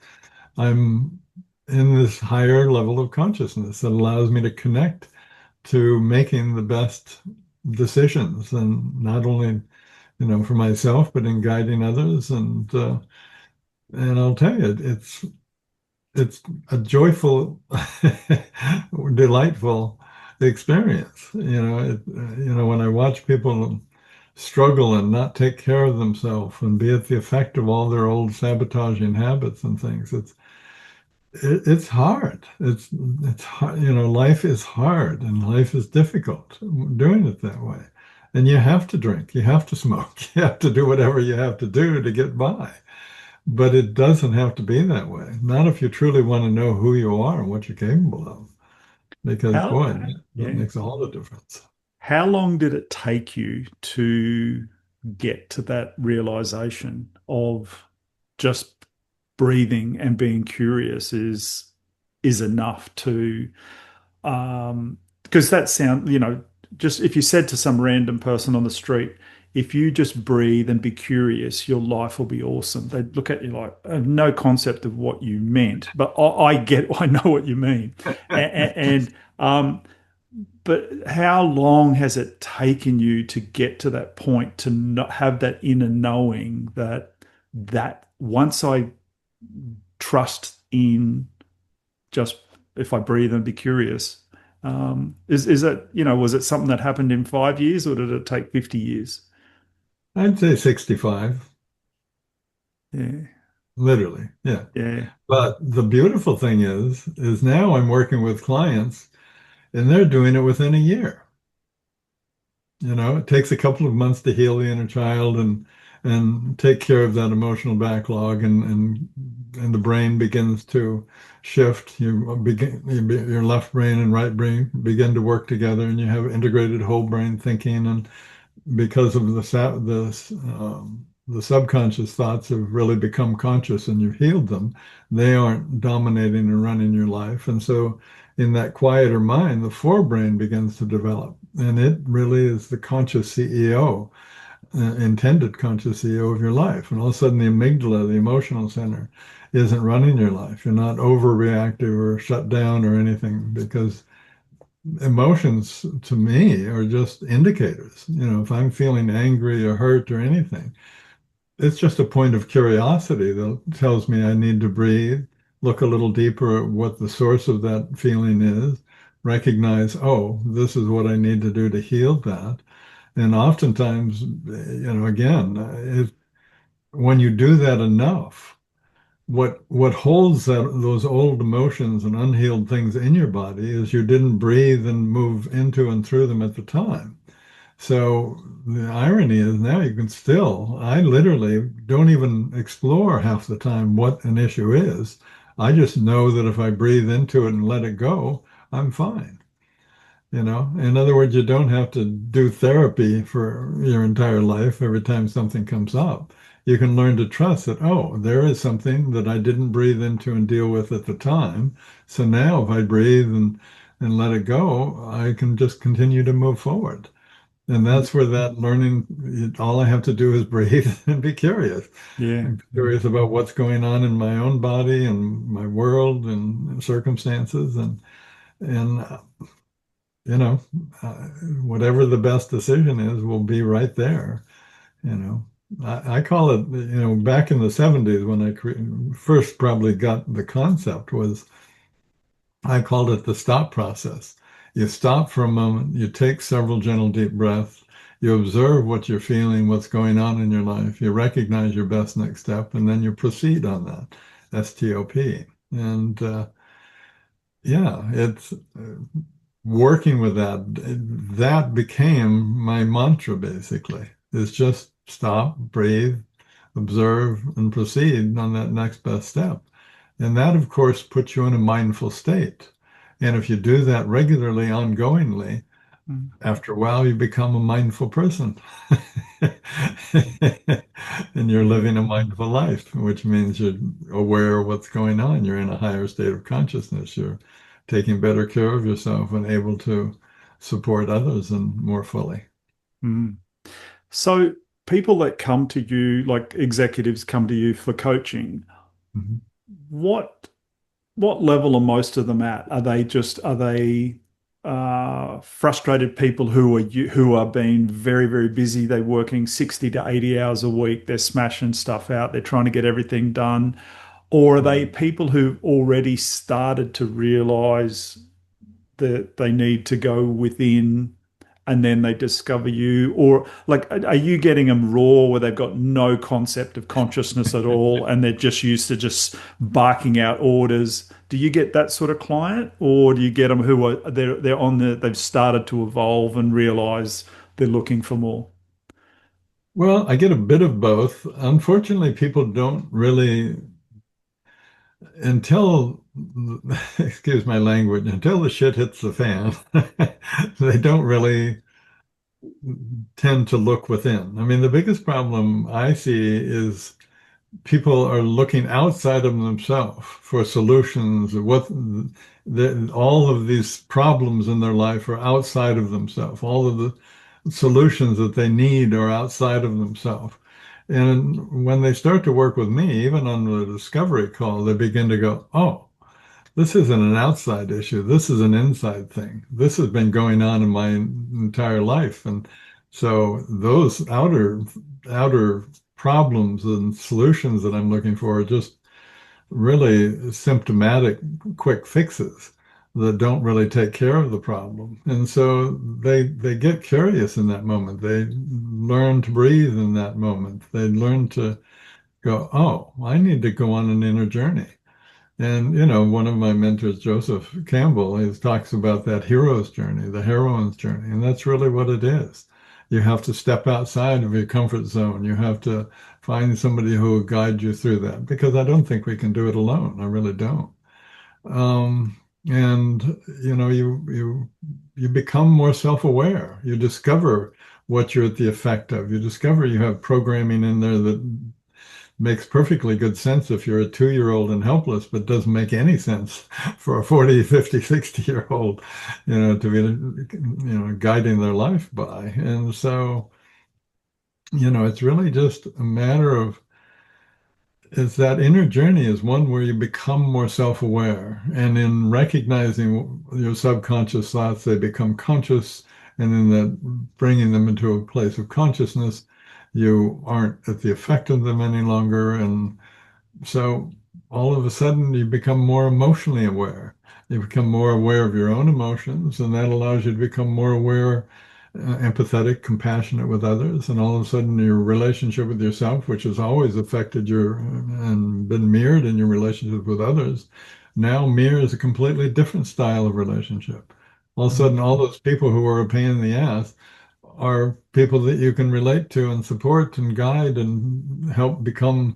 I'm in this higher level of consciousness that allows me to connect to making the best decisions, and not only for myself, but in guiding others. And I'll tell you, it's a joyful, delightful experience. When I watch people struggle and not take care of themselves and be at the effect of all their old sabotaging habits and things, it's hard. It's hard. Life is hard and life is difficult doing it that way. And you have to drink, you have to smoke, you have to do whatever you have to do to get by. But it doesn't have to be that way. Not if you truly want to know who you are and what you're capable of. Because How, boy, that yeah. makes all the difference. How long did it take you to get to that realization of just breathing and being curious is enough to because that sound, just if you said to some random person on the street, if you just breathe and be curious, your life will be awesome. They'd look at you like, I have no concept of what you meant, but I get, I know what you mean. And but how long has it taken you to get to that point to not have that inner knowing that once I trust in just if I breathe and be curious, is that, was it something that happened in 5 years or did it take 50 years? I'd say 65, Yeah, literally. Yeah. yeah. But the beautiful thing is now I'm working with clients and they're doing it within a year. It takes a couple of months to heal the inner child and take care of that emotional backlog, and the brain begins to shift. Your left brain and right brain begin to work together, and you have integrated whole brain thinking. And because of the subconscious thoughts have really become conscious and you've healed them, they aren't dominating and running your life. And so in that quieter mind, the forebrain begins to develop. And it really is the conscious CEO, intended conscious CEO of your life. And all of a sudden the amygdala, the emotional center, isn't running your life. You're not overreactive or shut down or anything, because emotions to me are just indicators. If I'm feeling angry or hurt or anything, it's just a point of curiosity that tells me I need to breathe, look a little deeper at what the source of that feeling is, recognize, oh, this is what I need to do to heal that. And oftentimes, again, when you do that enough, what holds those old emotions and unhealed things in your body is you didn't breathe and move into and through them at the time. So the irony is now you can still, I literally don't even explore half the time what an issue is. I just know that if I breathe into it and let it go, I'm fine. In other words, you don't have to do therapy for your entire life every time something comes up. You can learn to trust that, oh, there is something that I didn't breathe into and deal with at the time. So now if I breathe and let it go, I can just continue to move forward. And that's where that learning, all I have to do is breathe and be curious. Yeah. I'm curious about what's going on in my own body and my world and circumstances, and you know, whatever the best decision is will be right there. You know, I call it, back in the 70s when first probably got the concept was I called it the stop process. You stop for a moment, you take several gentle, deep breaths, you observe what you're feeling, what's going on in your life, you recognize your best next step, and then you proceed on that. STOP. And yeah, it's working with that. That became my mantra basically. Is just stop, breathe, observe, and proceed on that next best step. And that, of course, puts you in a mindful state. And if you do that regularly, ongoingly, Mm. after a while, you become a mindful person. And you're Yeah. living a mindful life, which means you're aware of what's going on. You're in a higher state of consciousness. You're taking better care of yourself and able to support others and more fully. Mm. So people that come to you, like executives come to you for coaching, Mhm. what what level are most of them at? Are they frustrated people who are being very, very busy? They're working 60 to 80 hours a week. They're smashing stuff out. They're trying to get everything done. Or are they people who've already started to realize that they need to go within and then they discover you? Or like, are you getting them raw where they've got no concept of consciousness at all and they're just used to just barking out orders? Do you get that sort of client, or do you get them who are they've started to evolve and realize they're looking for more? Well, I get a bit of both. Unfortunately, people don't really, until, excuse my language, until the shit hits the fan, they don't really tend to look within. I mean, the biggest problem I see is people are looking outside of themselves for solutions. All of these problems in their life are outside of themselves. All of solutions that they need are outside of themselves. And when they start to work with me, even on the discovery call, they begin to go, oh, this isn't an outside issue. This is an inside thing. This has been going on in my entire life. And so those outer problems and solutions that I'm looking for are just really symptomatic quick fixes that don't really take care of the problem. And so they get curious in that moment. They learn to breathe in that moment. They learn to go, oh, I need to go on an inner journey. And one of my mentors, Joseph Campbell, he talks about that hero's journey, the heroine's journey, and that's really what it is. You have to step outside of your comfort zone. You have to find somebody who will guide you through that, because I don't think we can do it alone. I really don't. And you become more self-aware. You discover what you're at the effect of. You discover you have programming in there that makes perfectly good sense if you're a 2-year-old and helpless, but doesn't make any sense for a 40, 50, 60-year-old, to be, guiding their life by. And so, it's really just a matter of, it's that inner journey is one where you become more self-aware. And in recognizing your subconscious thoughts, they become conscious. And in that, bringing them into a place of consciousness, you aren't at the effect of them any longer. And so all of a sudden you become more emotionally aware. You become more aware of your own emotions, and that allows you to become more aware, empathetic, compassionate with others. And all of a sudden your relationship with yourself, which has always affected your and been mirrored in your relationship with others, now mirrors a completely different style of relationship. All of a sudden, all those people who are a pain in the ass are people that you can relate to and support and guide and help become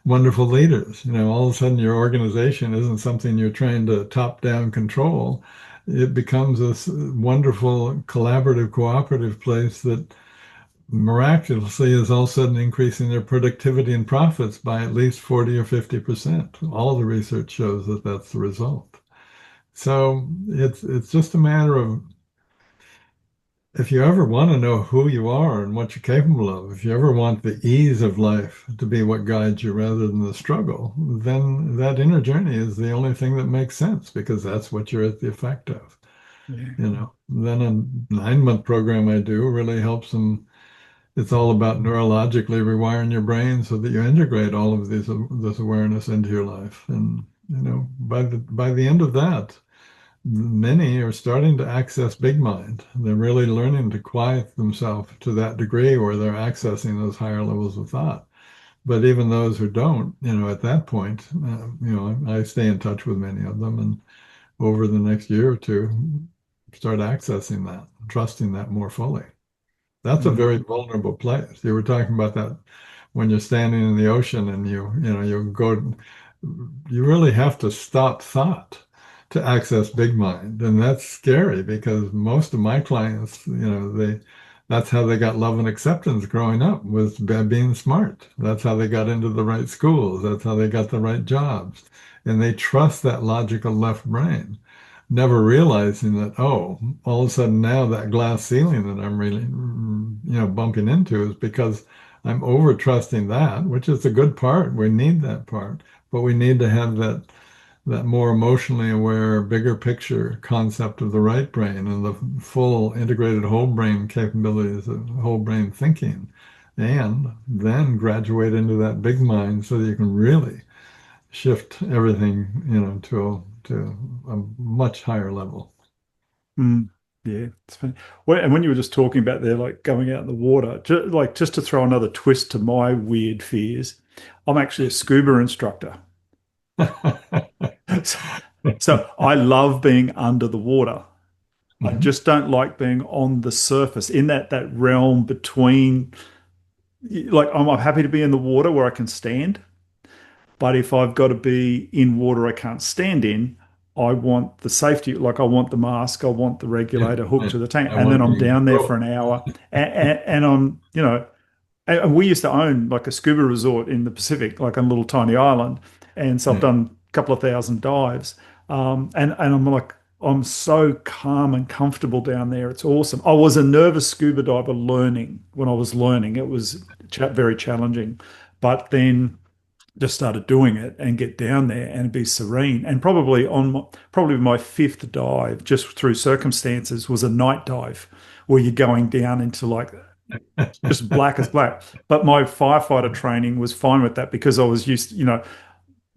wonderful leaders. All of a sudden your organization isn't something you're trying to top down control. It becomes this wonderful collaborative, cooperative place that miraculously is all of a sudden increasing their productivity and profits by at least 40 or 50%. All the research shows that that's the result. So it's just a matter of, if you ever want to know who you are and what you're capable of, if you ever want the ease of life to be what guides you rather than the struggle, then that inner journey is the only thing that makes sense, because that's what you're at the effect of. Yeah. Then a 9-month program I do really helps them. It's all about neurologically rewiring your brain so that you integrate all of this awareness into your life. And by the end of that, many are starting to access big mind. They're really learning to quiet themselves to that degree where they're accessing those higher levels of thought. But even those who don't, at that point, I stay in touch with many of them, and over the next year or two, start accessing that, trusting that more fully. That's a Mm. very vulnerable place. You were talking about that when you're standing in the ocean and you really have to stop thought to access big mind. And that's scary, because most of my clients, that's how they got love and acceptance growing up, was by being smart. That's how they got into the right schools. That's how they got the right jobs. And they trust that logical left brain, never realizing that, oh, all of a sudden now that glass ceiling that I'm really, bumping into is because I'm over trusting that, which is a good part. We need that part, but we need to have that more emotionally aware, bigger picture concept of the right brain and the full integrated whole brain capabilities of whole brain thinking, and then graduate into that big mind so that you can really shift everything, to a much higher level. Mm. Yeah, it's funny. Well, and when you were just talking about there, like going out in the water, just to throw another twist to my weird fears, I'm actually a scuba instructor. So, so I love being under the water. I Mhm. just don't like being on the surface in that realm between. Like I'm happy to be in the water where I can stand, but if I've got to be in water I can't stand in, I want the safety. Like I want the mask, I want the Yeah, regulator hooked to the tank, I and then want I'm the down there for growth. an hour, and I'm and we used to own like a scuba resort in the Pacific, like on a little tiny island, and so I've Yeah. done a couple of thousand dives, and I'm like. I'm so calm and comfortable down there. It's awesome. I was a nervous scuba diver learning when I was learning. It was very challenging, but then just started doing it and get down there and be serene. And probably my fifth dive, just through circumstances, was a night dive where you're going down into like just black as black. But my firefighter training was fine with that because I was used,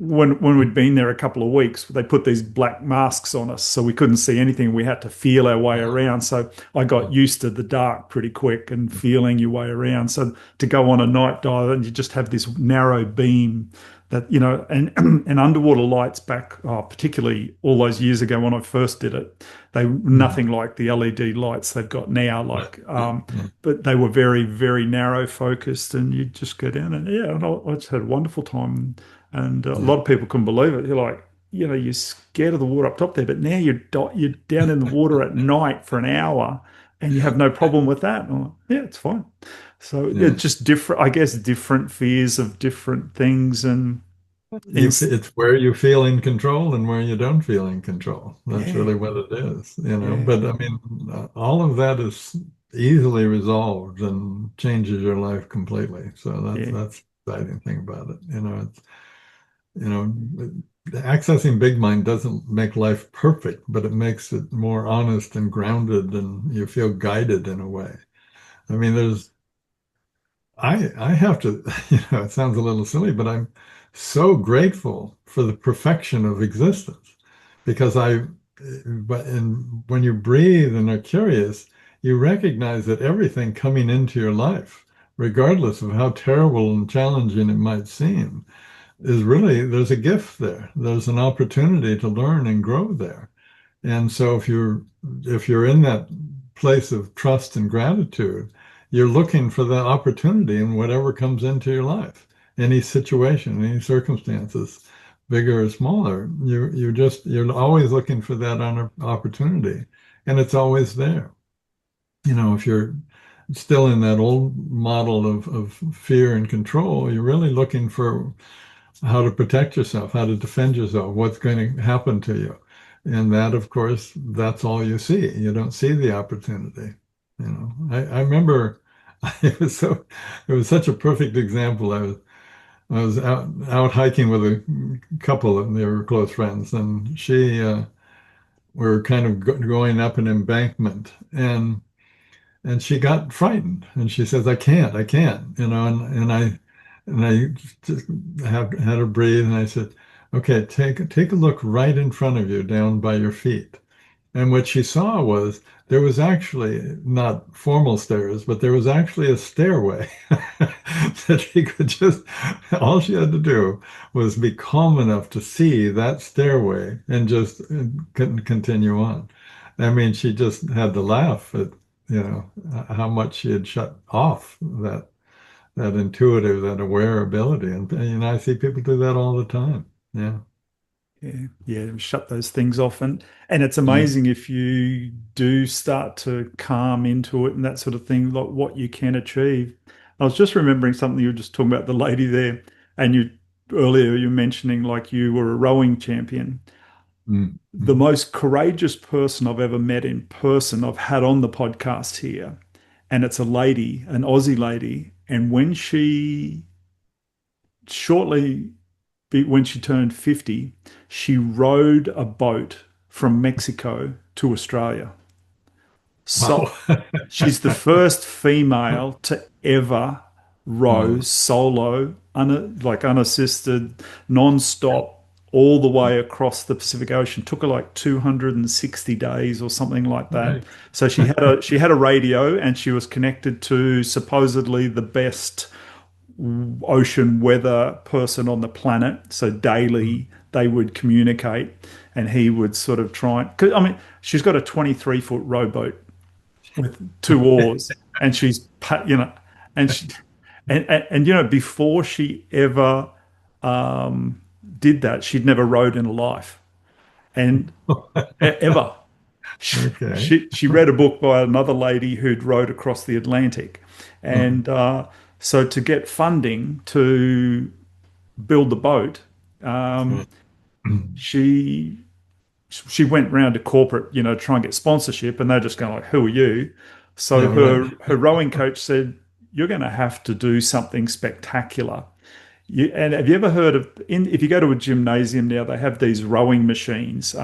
when we'd been there a couple of weeks, they put these black masks on us, so we couldn't see anything. We had to feel our way around. So I got used to the dark pretty quick and feeling your way around. So to go on a night dive and you just have this narrow beam that, and and underwater lights back, particularly all those years ago when I first did it, they were Mm. nothing like the LED lights they've got now. Right. Yeah. Yeah. But they were very, very narrow focused, and you just go down and yeah, and I just had a wonderful time. And a Yeah. lot of people couldn't believe it. You're like, you're scared of the water up top there, but now you're down in the water at night for an hour, and you have no problem with that. And I'm like, yeah, it's fine. So Yeah. it's just different, I guess, different fears of different things, and it's It's where you feel in control and where you don't feel in control. That's yeah, really what it is, you know. yeah, But I mean, all of that is easily resolved and changes your life completely. So yeah, that's the exciting thing about it. You know, accessing big mind doesn't make life perfect, but it makes it more honest and grounded, and you feel guided in a way. I mean, I have to, it sounds a little silly, but I'm so grateful for the perfection of existence because but when you breathe and are curious, you recognize that everything coming into your life, regardless of how terrible and challenging it might seem, is really, there's a gift there. There's an opportunity to learn and grow there. And so if you're in that place of trust and gratitude, you're looking for that opportunity in whatever comes into your life, any situation, any circumstances, bigger or smaller. You're always looking for that opportunity, and it's always there. If you're still in that old model of fear and control, you're really looking for how to protect yourself, how to defend yourself, what's going to happen to you. And that, of course, that's all you see. You don't see the opportunity. I remember it was such a perfect example. I was out hiking with a couple, and they were close friends, and we were kind of going up an embankment, and she got frightened, and she says, I can't," and I just had her breathe, and I said, "Okay, take a look right in front of you, down by your feet." And what she saw was there was actually not formal stairs, but there was actually a stairway that she could all she had to do was be calm enough to see that stairway and just continue on. I mean, she just had to laugh at, how much she had shut off that intuitive, that aware ability. And, I see people do that all the time. Yeah. yeah, yeah. Shut those things off, and it's Yeah. amazing if you do start to calm into it and that sort of thing, like what you can achieve. I was just remembering something you were just talking about the lady there, and you were mentioning like you were a rowing champion. Mm. The Mm. most courageous person I've ever met in person, I've had on the podcast here, and it's a lady, an Aussie lady. And shortly when she turned 50, she rowed a boat from Mexico to Australia. Wow. So she's the first female to ever row Wow. solo, like unassisted, non-stop, all the way across the Pacific Ocean. Took her like 260 days or something like that. Right. So she had a radio, and she was connected to supposedly the best ocean weather person on the planet. So Mm. daily they would communicate, and he would sort of try. Cause, I mean, she's got a 23-foot rowboat with two oars, and and she, before she ever um, did that, she'd never rowed in her life, and ever. Okay. She read a book by another lady who'd rowed across the Atlantic, Uh-huh. and so to get funding to build the boat, um, Right. Mm. she she went round to corporate, try and get sponsorship, and they're just going like, "Who are you?" So Yeah, right. her rowing coach said, "You're going to have to do something spectacular." And have you ever heard of if you go to a gymnasium now, they have these rowing machines,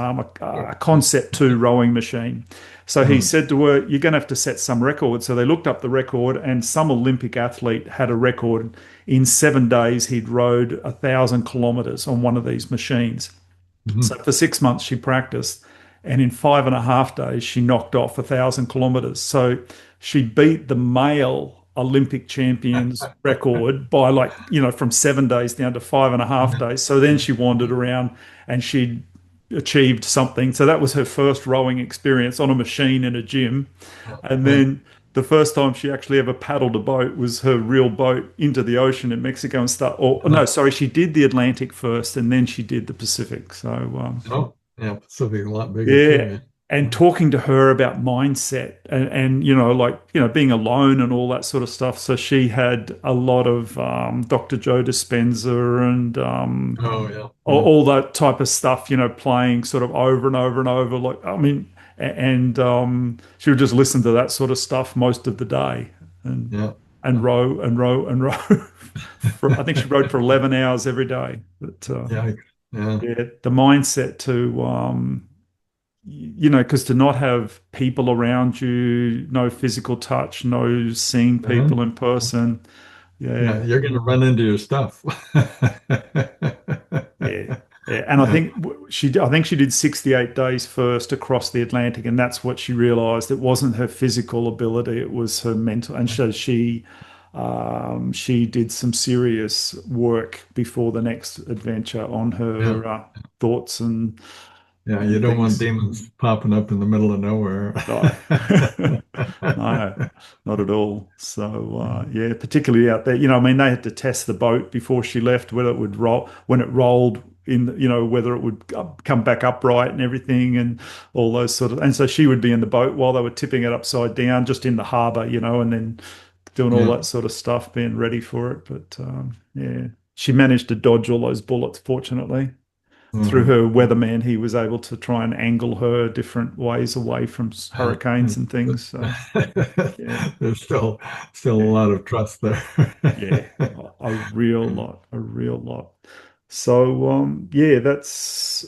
Sure. a concept two rowing machine. So he Mm, said to her, "You're going to have to set some record." So they looked up the record, and some Olympic athlete had a record. In 7 days, he'd rowed 1,000 kilometers on one of these machines. So mhm. for 6 months, she practiced, and in 5.5 days, she knocked off 1,000 kilometers. So she beat the male Olympic champions record by like, from 7 days down to 5.5 days. So then she wandered around and she'd achieved something. So that was her first rowing experience on a machine in a gym. Yeah, And right. then the first time she actually ever paddled a boat was her real boat into the ocean in Mexico and start. Or no, Uh, sorry, she did the Atlantic first, and then she did the Pacific. So oh, yeah, Pacific a lot bigger yeah, too. and Yeah. talking to her about mindset and like being alone and all that sort of stuff. So she had a lot of Dr. Joe Dispenza and Oh, yeah. Mm, all that type of stuff, playing sort of over and over and over. Like, I mean, and she would just listen to that sort of stuff most of the day and yeah. and row and row and row. I think she rowed for 11 hours every day. But Yeah. Yeah. yeah, the mindset to because to not have people around you, no physical touch, no seeing Uh-huh. people in person. Yeah, Yeah. You're going to run into your stuff. yeah, yeah. And Yeah. I think she did 68 days first across the Atlantic, and that's what she realized. It wasn't her physical ability; it was her mental. And so she did some serious work before the next adventure on Yeah. her thoughts and Yeah. You don't want things. demons popping up in the middle of nowhere. No, no, not at all. So yeah, particularly out there, I mean, they had to test the boat before she left, whether it would roll when it rolled in, whether it would come back upright and everything, and all those sort of. And so she would be in the boat while they were tipping it upside down, just in the harbour, and then doing all Yeah. that sort of stuff, being ready for it. But yeah, she managed to dodge all those bullets, fortunately through Mhm. her weatherman, he was able to try and angle her different ways away from Yeah. hurricanes and things. So yeah, There's still a yeah, lot of trust there. yeah, a real lot, a real lot. So yeah, that's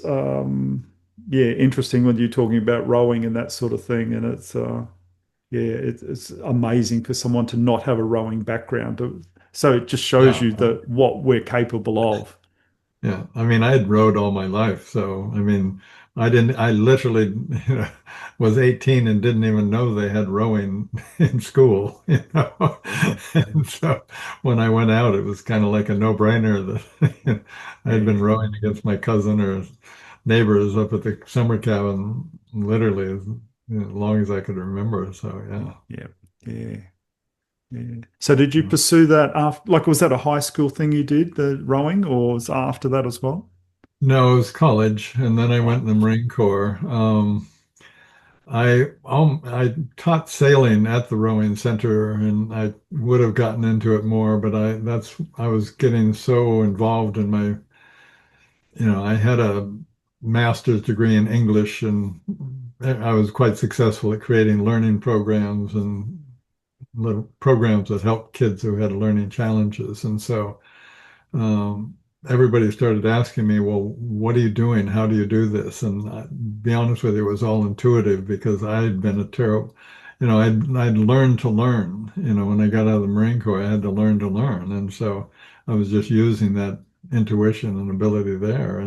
yeah, interesting when you're talking about rowing and that sort of thing, and it's yeah, it's amazing for someone to not have a rowing background. So it just shows Yeah. you that what we're capable of. Yeah, I mean, I had rowed all my life, so I mean, I literally, was 18 and didn't even know they had rowing in school, Yeah, And so when I went out, it was kind of like a no-brainer that I had been yeah, rowing against my cousin or neighbors up at the summer cabin, literally as long as I could remember. So yeah. yeah, yeah. Yeah. So did you pursue that after, like, was that a high school thing you did, the rowing, or was after that as well? No, it was college, and then I went Right. in the Marine Corps. I taught sailing at the rowing center, and I would have gotten into it more, but I was getting so involved in I had a master's degree in English, and I was quite successful at creating learning programs and little programs that helped kids who had learning challenges, and so um, everybody started asking me, well, what are you doing? How do you do this? And be honest with you, it was all intuitive because I had been a terrible, I'd learned to learn. When I got out of the Marine Corps, I had to learn to learn. And so I was just using that intuition and ability there.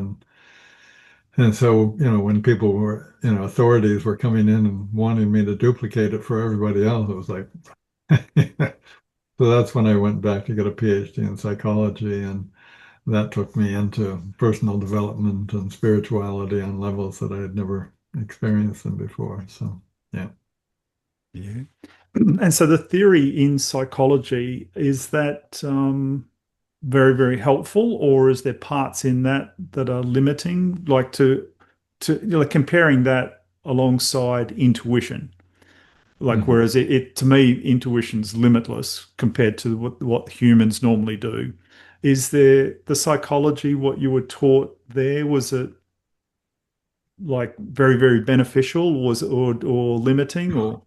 And so, when people were, authorities were coming in and wanting me to duplicate it for everybody else, it was like, so that's when I went back to get a PhD in psychology. And that took me into personal development and spirituality on levels that I had never experienced them before. So, yeah. Yeah. And so the theory in psychology, is that very, very helpful, or is there parts in that that are limiting, like like comparing that alongside intuition? Like, Mhm. whereas to me, intuition's limitless compared to what humans normally do. Is there the psychology, what you were taught there, was it like very, very beneficial, or limiting, or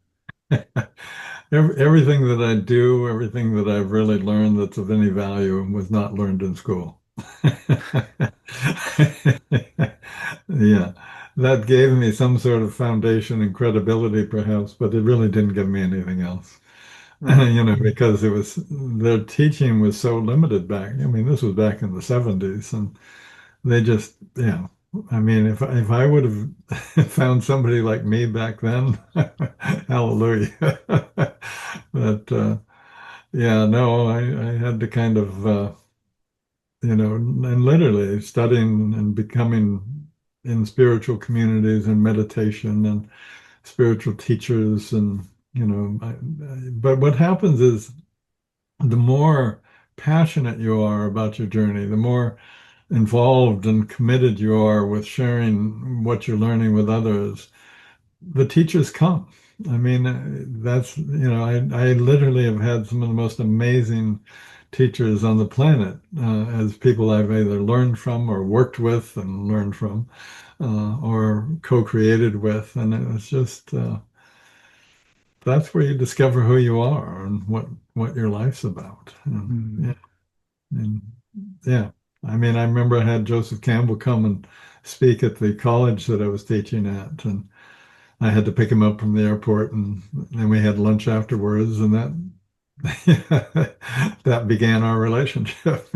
Everything that I do, everything that I've really learned that's of any value was not learned in school. Yeah, that gave me some sort of foundation and credibility, perhaps, but it really didn't give me anything else. right? Because their teaching was so limited back. I mean, this was back in the 70s, and they just, I mean, if I would have found somebody like me back then, hallelujah. But yeah, no, I had to kind of, and literally studying and becoming in spiritual communities and meditation and spiritual teachers and, but what happens is the more passionate you are about your journey, the more involved and committed you are with sharing what you're learning with others, the teachers come. I mean, I literally have had some of the most amazing teachers on the planet as people I've either learned from or worked with and learned from or co-created with. And it was just, that's where you discover who you are and what your life's about. And, Mm. yeah, and yeah. I mean, I remember I had Joseph Campbell come and speak at the college that I was teaching at, and I had to pick him up from the airport, and then we had lunch afterwards, and that began our relationship.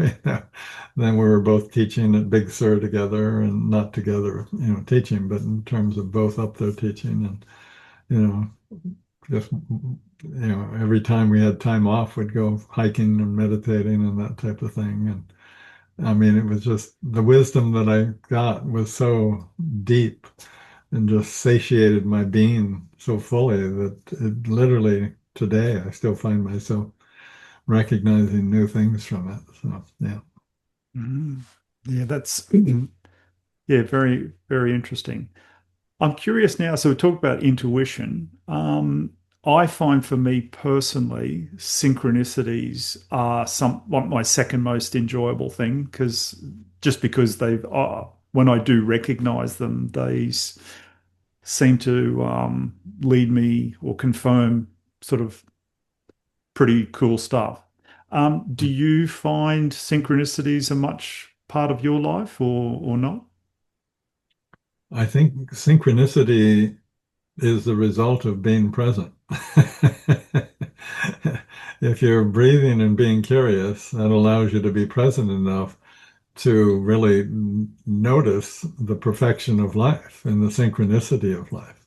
Then we were both teaching at Big Sur together, and not together, teaching, but in terms of both up there teaching, and you know, just every time we had time off, we'd go hiking and meditating and that type of thing, and I mean, it was just the wisdom that I got was so deep and just satiated my being so fully that it literally today I still find myself recognizing new things from it. So yeah. Mm. Yeah, that's yeah, very, very interesting. I'm curious now. So we talk about intuition. I find for me personally, synchronicities are some like my second most enjoyable thing because when I do recognize them, seem to lead me or confirm sort of pretty cool stuff. Do you find synchronicities are much part of your life or not? I think synchronicity is the result of being present. If you're breathing and being curious, that allows you to be present enough to really notice the perfection of life and the synchronicity of life.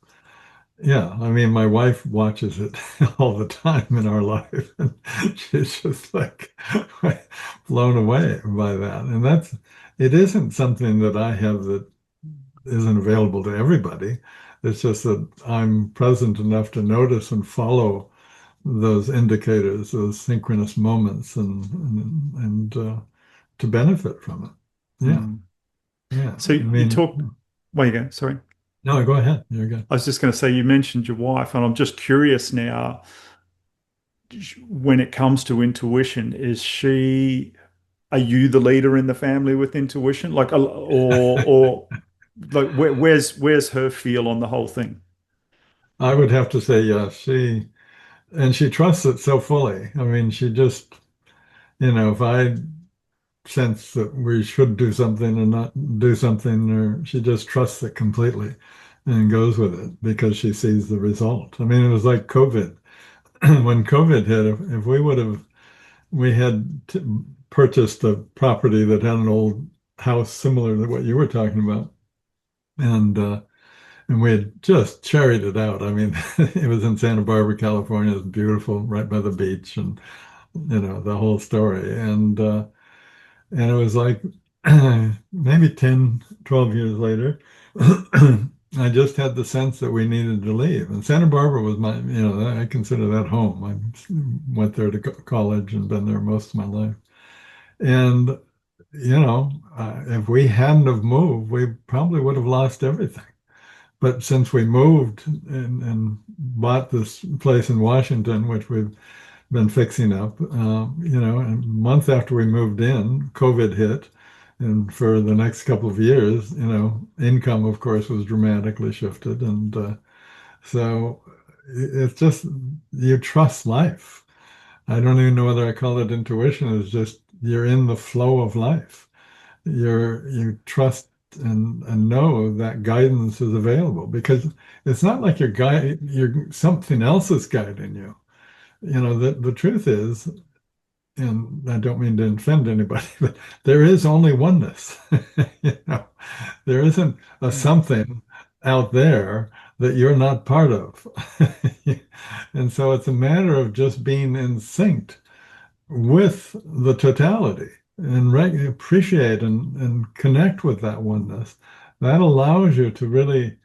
Yeah, I mean, my wife watches it all the time in our life, and she's just like blown away by that. And it isn't something that I have that isn't available to everybody. It's just that I'm present enough to notice and follow those indicators, those synchronous moments, and to benefit from it. Yeah, Mm. yeah. So I you mean, talk, where you go? Sorry. no, go ahead. You're good. I was just going to say, you mentioned your wife, and I'm just curious now, when it comes to intuition, are you the leader in the family with intuition? Or like, where's her feel on the whole thing? I would have to say yes. She trusts it so fully. I mean, she just, if I sense that we should do something and not do something, or she just trusts it completely and goes with it because she sees the result. I mean, it was like COVID. When COVID hit, if we had purchased a property that had an old house similar to what you were talking about, and and we had just cherried it out. I mean, it was in Santa Barbara, California. It was beautiful, right by the beach, and the whole story. And it was like maybe 10, 12 years later, I just had the sense that we needed to leave. And Santa Barbara was I consider that home. I went there to college and been there most of my life. And, if we hadn't have moved, we probably would have lost everything. But since we moved and bought this place in Washington, which we've been fixing up, a month after we moved in, COVID hit, And for the next couple of years, income, of course, was dramatically shifted. And so it's just you trust life. I don't even know whether I call it intuition. It's just you're in the flow of life. You trust and know that guidance is available because it's not like you're something else is guiding you. The truth is, and I don't mean to offend anybody, but there is only oneness. You know, there isn't a Yeah. something out there that you're not part of. And so it's a matter of just being in sync with the totality and appreciate and connect with that oneness. That allows you to really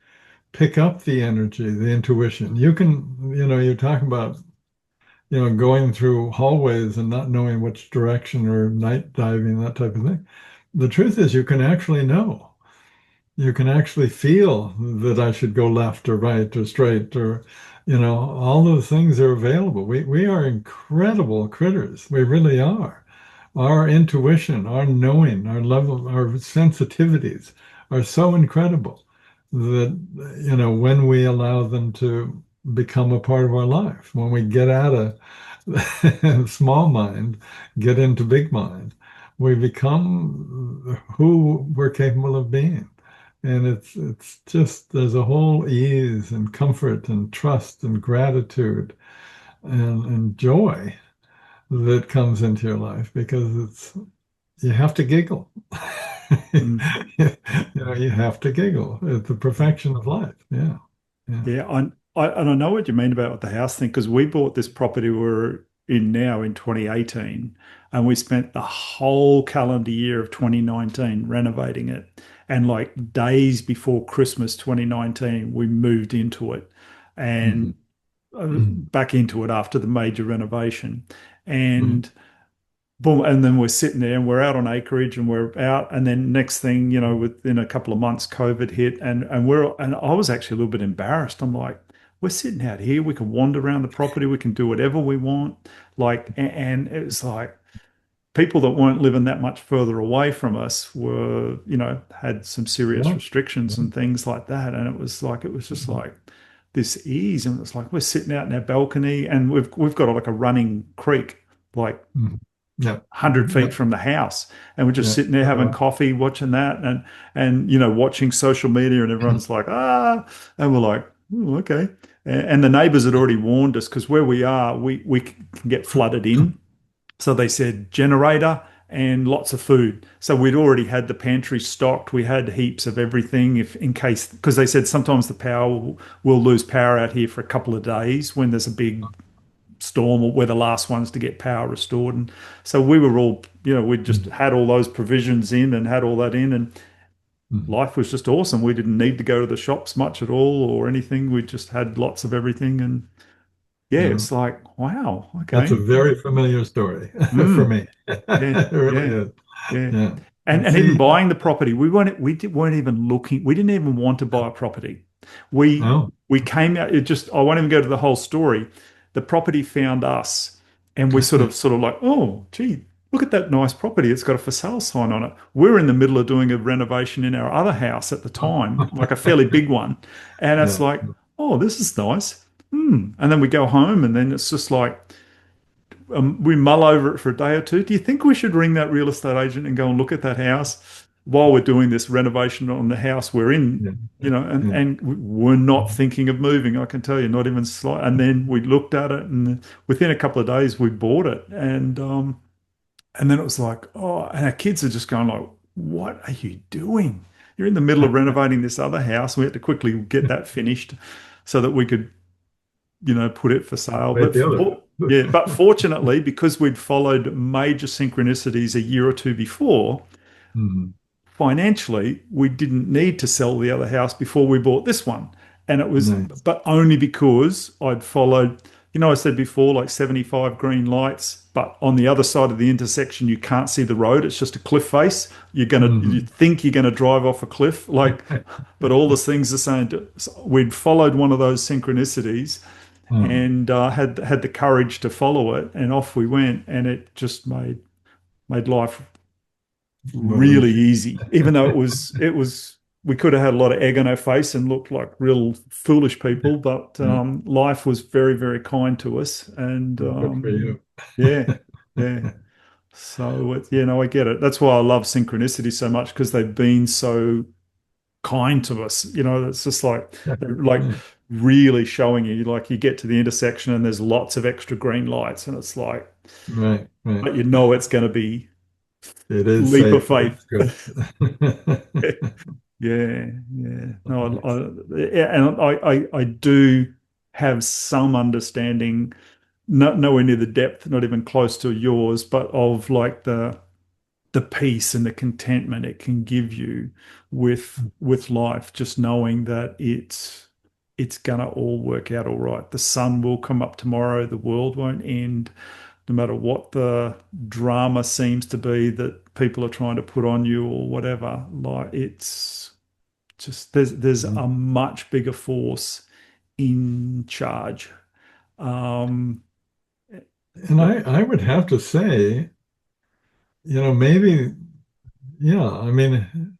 pick up the energy, the intuition. You can, you're talking about going through hallways and not knowing which direction or night diving, that type of thing. The truth is, you can actually know. You can actually feel that I should go left or right or straight or, all those things are available. We are incredible critters. We really are. Our intuition, our knowing, our level, our sensitivities are so incredible that, when we allow them to become a part of our life, when we get out of small mind, get into big mind, we become who we're capable of being. And it's just there's a whole ease and comfort and trust and gratitude and joy that comes into your life because you have to giggle. Mm. You have to giggle at the perfection of life. Yeah. Yeah. Yeah, and I know what you mean about the house thing because we bought this property we're in now in 2018, and we spent the whole calendar year of 2019 renovating it. And like days before Christmas 2019, we moved into it and Mhm. back into it after the major renovation. Mhm. And boom, and then we're sitting there and we're out on acreage and we're out, and then next thing, within a couple of months, COVID hit, and I was actually a little bit embarrassed. I'm like, we're sitting out here, we can wander around the property, we can do whatever we want, like, and it was like people that weren't living that much further away from us were, had some serious Yeah. restrictions Yeah. and things like that, and it was just Mhm. like this ease, and it's like we're sitting out in our balcony, and we've got like a running creek, like Mhm. Yeah. 100 feet Yeah. from the house, and we're just Yeah. sitting there having coffee watching that, and watching social media, and everyone's like and we're like, "Ooh, okay." And the neighbors had already warned us because where we are we can get flooded in, so they said generator and lots of food. So we'd already had the pantry stocked. We had heaps of everything if in case, because they said sometimes the power will lose power out here for a couple of days when there's a big storm, or we're the last ones to get power restored. And so we were all, we'd just Mhm. had all those provisions in and had all that in, and Mhm. life was just awesome. We didn't need to go to the shops much at all or anything. We just had lots of everything. And yeah, Yeah. it's like, wow, That's a okay. very familiar story for Mm, me. yeah, It really yeah, is. yeah. Yeah. And even See, buying the property, weren't even looking. We didn't even want to buy a property. We oh, we came out. It just I won't even go to the whole story. The property found us, and we sort of like, oh, gee, look at that nice property. It's got a for sale sign on it. We're in the middle of doing a renovation in our other house at the time, like a fairly big one, and it's yeah. like, oh, this is nice. Hmm. And then we go home, and then it's just like we mull over it for a day or two. Do you think we should ring that real estate agent and go and look at that house while we're doing this renovation on the house we're in? Yeah. And Yeah. we're not thinking of moving, I can tell you, not even slight. And then we looked at it, and within a couple of days we bought it. And then it was like, oh, and our kids are just going like, what are you doing? You're in the middle of renovating this other house. We had to quickly get that finished so that we could put it for sale. Right the other. Yeah, but fortunately, because we'd followed major synchronicities a year or two before, Mhm. financially, we didn't need to sell the other house before we bought this one. And it was, Nice. but only because I'd followed, I said before, like 75 green lights, but on the other side of the intersection, you can't see the road. It's just a cliff face. You Mhm. think you're going to drive off a cliff, like, but all the things are saying we'd followed one of those synchronicities Mhm. and had the courage to follow it, and off we went, and it just made life really easy, even though we could have had a lot of egg on our face and looked like real foolish people, but Yeah. life was very, very kind to us. And Well, good for you. yeah, yeah. So I get it. That's why I love synchronicity so much because they've been so kind to us. It's just like they're like Yeah. really showing you, like you get to the intersection and there's lots of extra green lights, and it's like, Right, right. but it's going to be It is leap of safe. faith. It's good. Yeah, yeah. No, yeah, and I do have some understanding, nowhere near the depth, not even close to yours, but of like the peace and the contentment it can give you with life, just knowing that it's gonna all work out all right. The sun will come up tomorrow, the world won't end, no matter what the drama seems to be that people are trying to put on you or whatever. Like it's just there's a much bigger force in charge. Um, And I would have to say, maybe, yeah, I mean,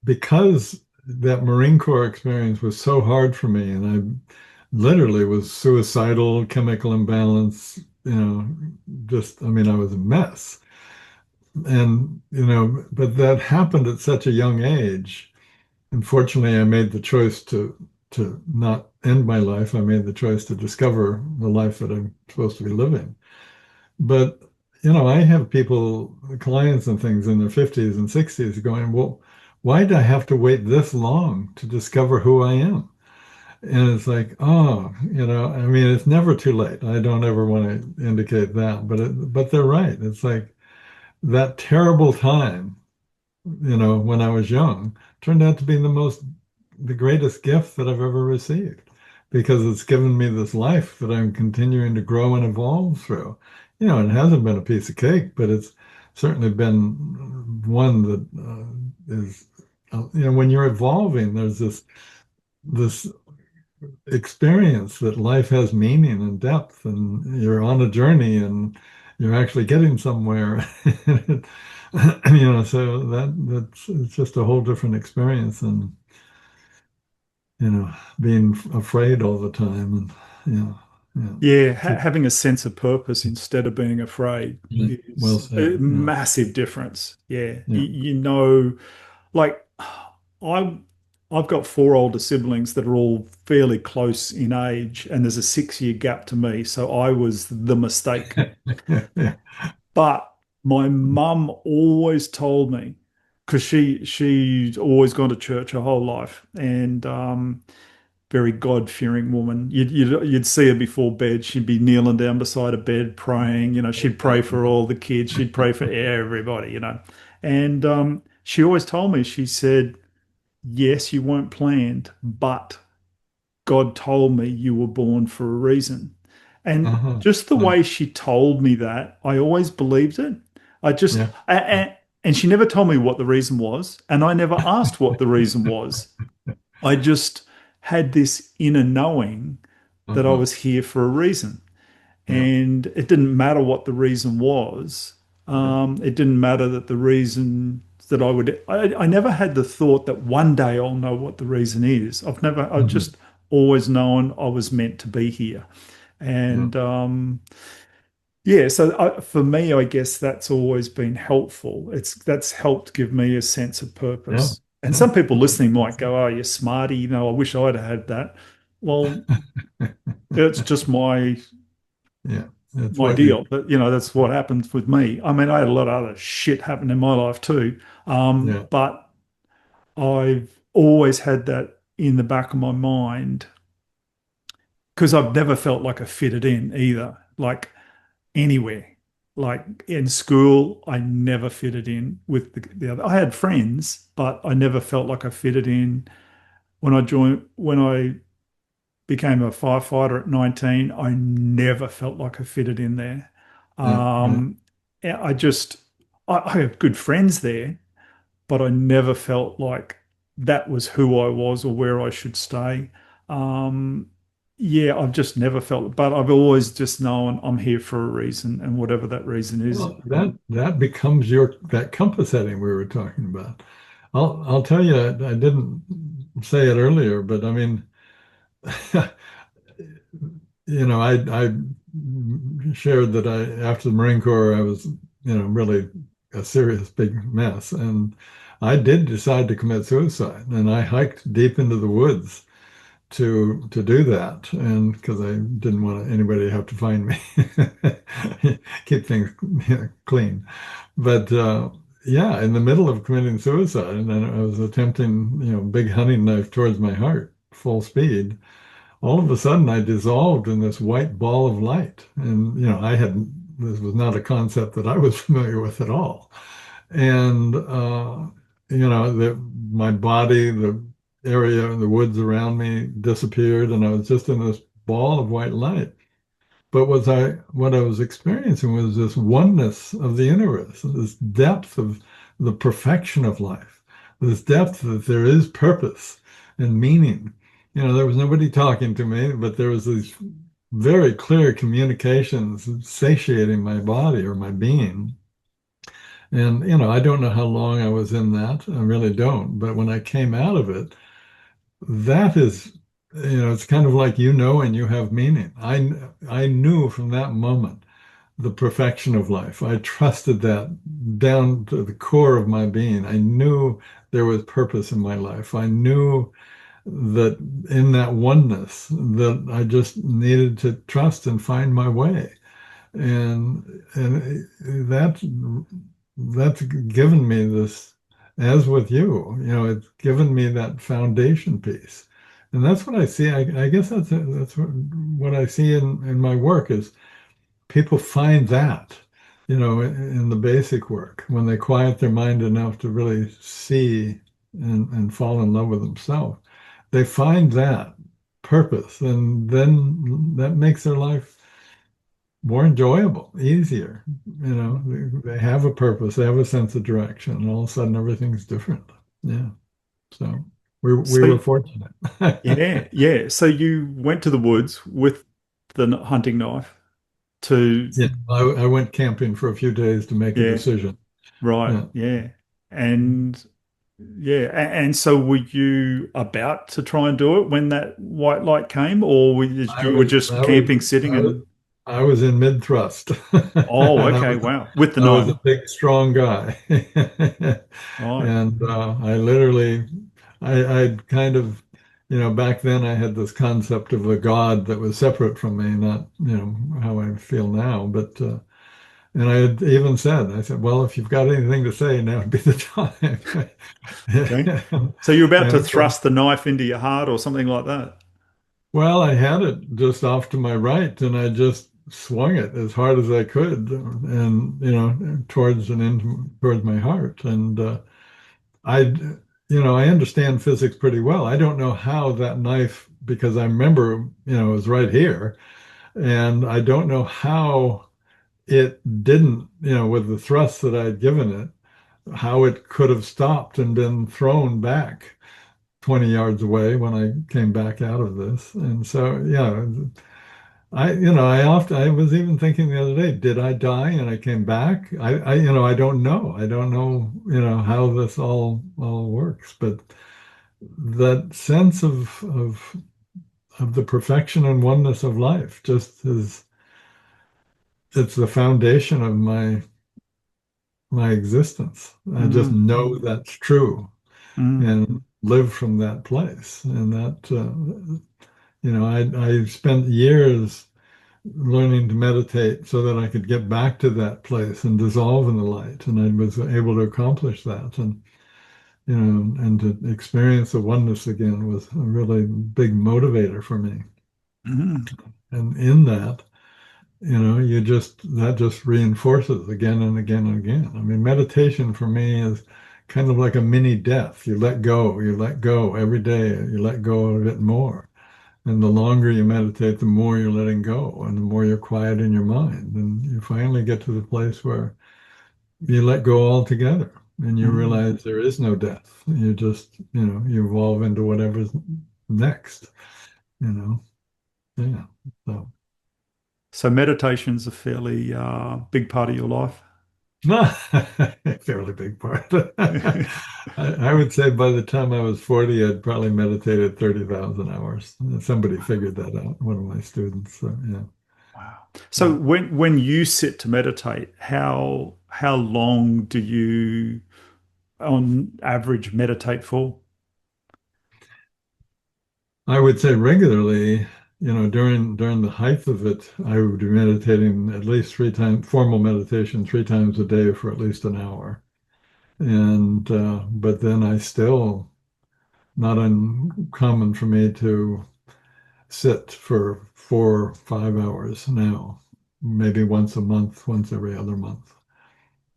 because that Marine Corps experience was so hard for me, and I literally was suicidal, chemical imbalance, just, I mean, I was a mess. And, but that happened at such a young age. Unfortunately, I made the choice to not end my life. I made the choice to discover the life that I'm supposed to be living. But, I have people, clients and things in their 50s and 60s going, well, why do I have to wait this long to discover who I am? And it's like, oh, I mean, it's never too late. I don't ever want to indicate that, but they're right. It's like that terrible time, when I was young, turned out to be the greatest gift that I've ever received because it's given me this life that I'm continuing to grow and evolve through. It hasn't been a piece of cake, but it's certainly been one that is, when you're evolving, there's this experience that life has meaning and depth, and you're on a journey and you're actually getting somewhere. So that's it's just a whole different experience than, being afraid all the time. And, yeah. Yeah, having a sense of purpose instead of being afraid Yeah. Well is a said. Yeah. massive difference. Yeah, Yeah. like I, I've got four older siblings that are all fairly close in age, and there's a 6 year gap to me. So I was the mistake. Yeah. But my mum always told me, because she's always gone to church her whole life, and very God-fearing woman. You'd see her before bed. She'd be kneeling down beside a bed praying. She'd pray for all the kids. She'd pray for everybody. And she always told me, she said, "Yes, you weren't planned, but God told me you were born for a reason." And Uh-huh. just the Yeah. way she told me that, I always believed it. I just, Yeah. and she never told me what the reason was. And I never asked what the reason was. I just had this inner knowing that I Uh-huh. was here for a reason. Yeah. And it didn't matter what the reason was. Yeah. It didn't matter that the reason that I never had the thought that one day I'll know what the reason is. I've Mhm. just always known I was meant to be here. Yeah. And yeah, so for me, I guess that's always been helpful. That's helped give me a sense of Yeah. purpose. And Yeah. some people No, listening might that's go, "Oh, you're smarty. I wish I'd have had that." Well, it's just my yeah. It's my what you, deal. But that's what happens with me. I mean, I had a lot of other shit happen in my life too. yeah. But I've always had that in the back of my mind because I've never felt like I fitted in either. Like anywhere. Like in school, I never fitted in with the other. I had friends, but I never felt like I fitted in. When I became a firefighter at 19, I never felt like I fitted in there. Yeah. Right. Um, I just, I have good friends there, but I never felt like that was who I was or where I should stay. Um, yeah, I've just never felt it, but I've always just known I'm here for a reason, and whatever that reason is. Well, that becomes your that compass heading we were talking about. I'll tell you, I didn't say it earlier, but I mean, I shared that after the Marine Corps, I was, really a serious big mess, and I did decide to commit suicide, and I hiked deep into the woods to do that, and because I didn't want anybody to have to find me, keep things clean. But yeah, in the middle of committing suicide, and then I was attempting, big hunting knife towards my heart, full speed. All of a sudden, I dissolved in this white ball of light, and this was not a concept that I was familiar with at all. And my body, the area, the woods around me disappeared, and I was just in this ball of white light. But what I was experiencing was this oneness of the universe, this depth of the perfection of life, this depth that there is purpose and meaning. There was nobody talking to me, but there was these very clear communications satiating my body or my being. And, I don't know how long I was in that. I really don't. But when I came out of it, that is, it's kind of like and you have meaning. I knew from that moment the perfection of life. I trusted that down to the core of my being. I knew there was purpose in my life. I knew that in that oneness that I just needed to trust and find my way. And that's given me this, as with you, it's given me that foundation piece. And that's what I see. I guess that's what I see in my work is people find that, in the basic work, when they quiet their mind enough to really see and fall in love with themselves, they find that purpose, and then that makes their life more enjoyable, easier. They have a purpose, they have a sense of direction, and all of a sudden everything's different. Yeah. So we So were fortunate. yeah, yeah. So you went to the woods with the hunting knife to, Yeah, I went camping for a few days to make a yeah, decision. right, Yeah. yeah. And yeah, and so were you about to try and do it when that white light came, or I you were was just I was camping, sitting I was and, I was in mid thrust, oh, and okay, wow, with the I was knife, a big, strong guy, right? and I literally I'd kind of back then I had this concept of a God that was separate from me, not how I feel now, but and I had even I said, well, if you've got anything to say, now would be the time. Okay. So you're about And to of course, thrust the knife into your heart or something like that. well, I had it just off to my right, and I just swung it as hard as I could, and towards towards my heart. And I, I understand physics pretty well. I don't know how that knife, because I remember, it was right here, and I don't know how it didn't, with the thrust that I'd given it, how it could have stopped and been thrown back 20 yards away when I came back out of this. And so, yeah, I was even thinking the other day, did I die and I came back? I don't know. I don't know, how this all works, but that sense of the perfection and oneness of life just it's the foundation of my existence. I just Mm, know that's true mm, and live from that place. And that, I spent years learning to meditate so that I could get back to that place and dissolve in the light. And I was able to accomplish that. And, and to experience the oneness again was a really big motivator for me. mm, And in that, that just reinforces again and again and again. I mean, meditation for me is kind of like a mini death. You let go every day, you let go of it more. And the longer you meditate, the more you're letting go and the more you're quiet in your mind. And you finally get to the place where you let go altogether and you mm. realize there is no death. You just, you evolve into whatever's next, you know. Yeah. So So meditation's a fairly big part of your life. a fairly big part. I would say by the time I was 40, I'd probably meditated 30,000 hours. Somebody figured that out, one of my students. So yeah. Wow. So Yeah. when you sit to meditate, how long do you on average meditate for? I would say regularly, during the height of it, I would be meditating at least 3 times, formal meditation 3 times a day for at least an hour. And but then I still not uncommon for me to sit for 4 or 5 hours now, maybe once a month, once every other month.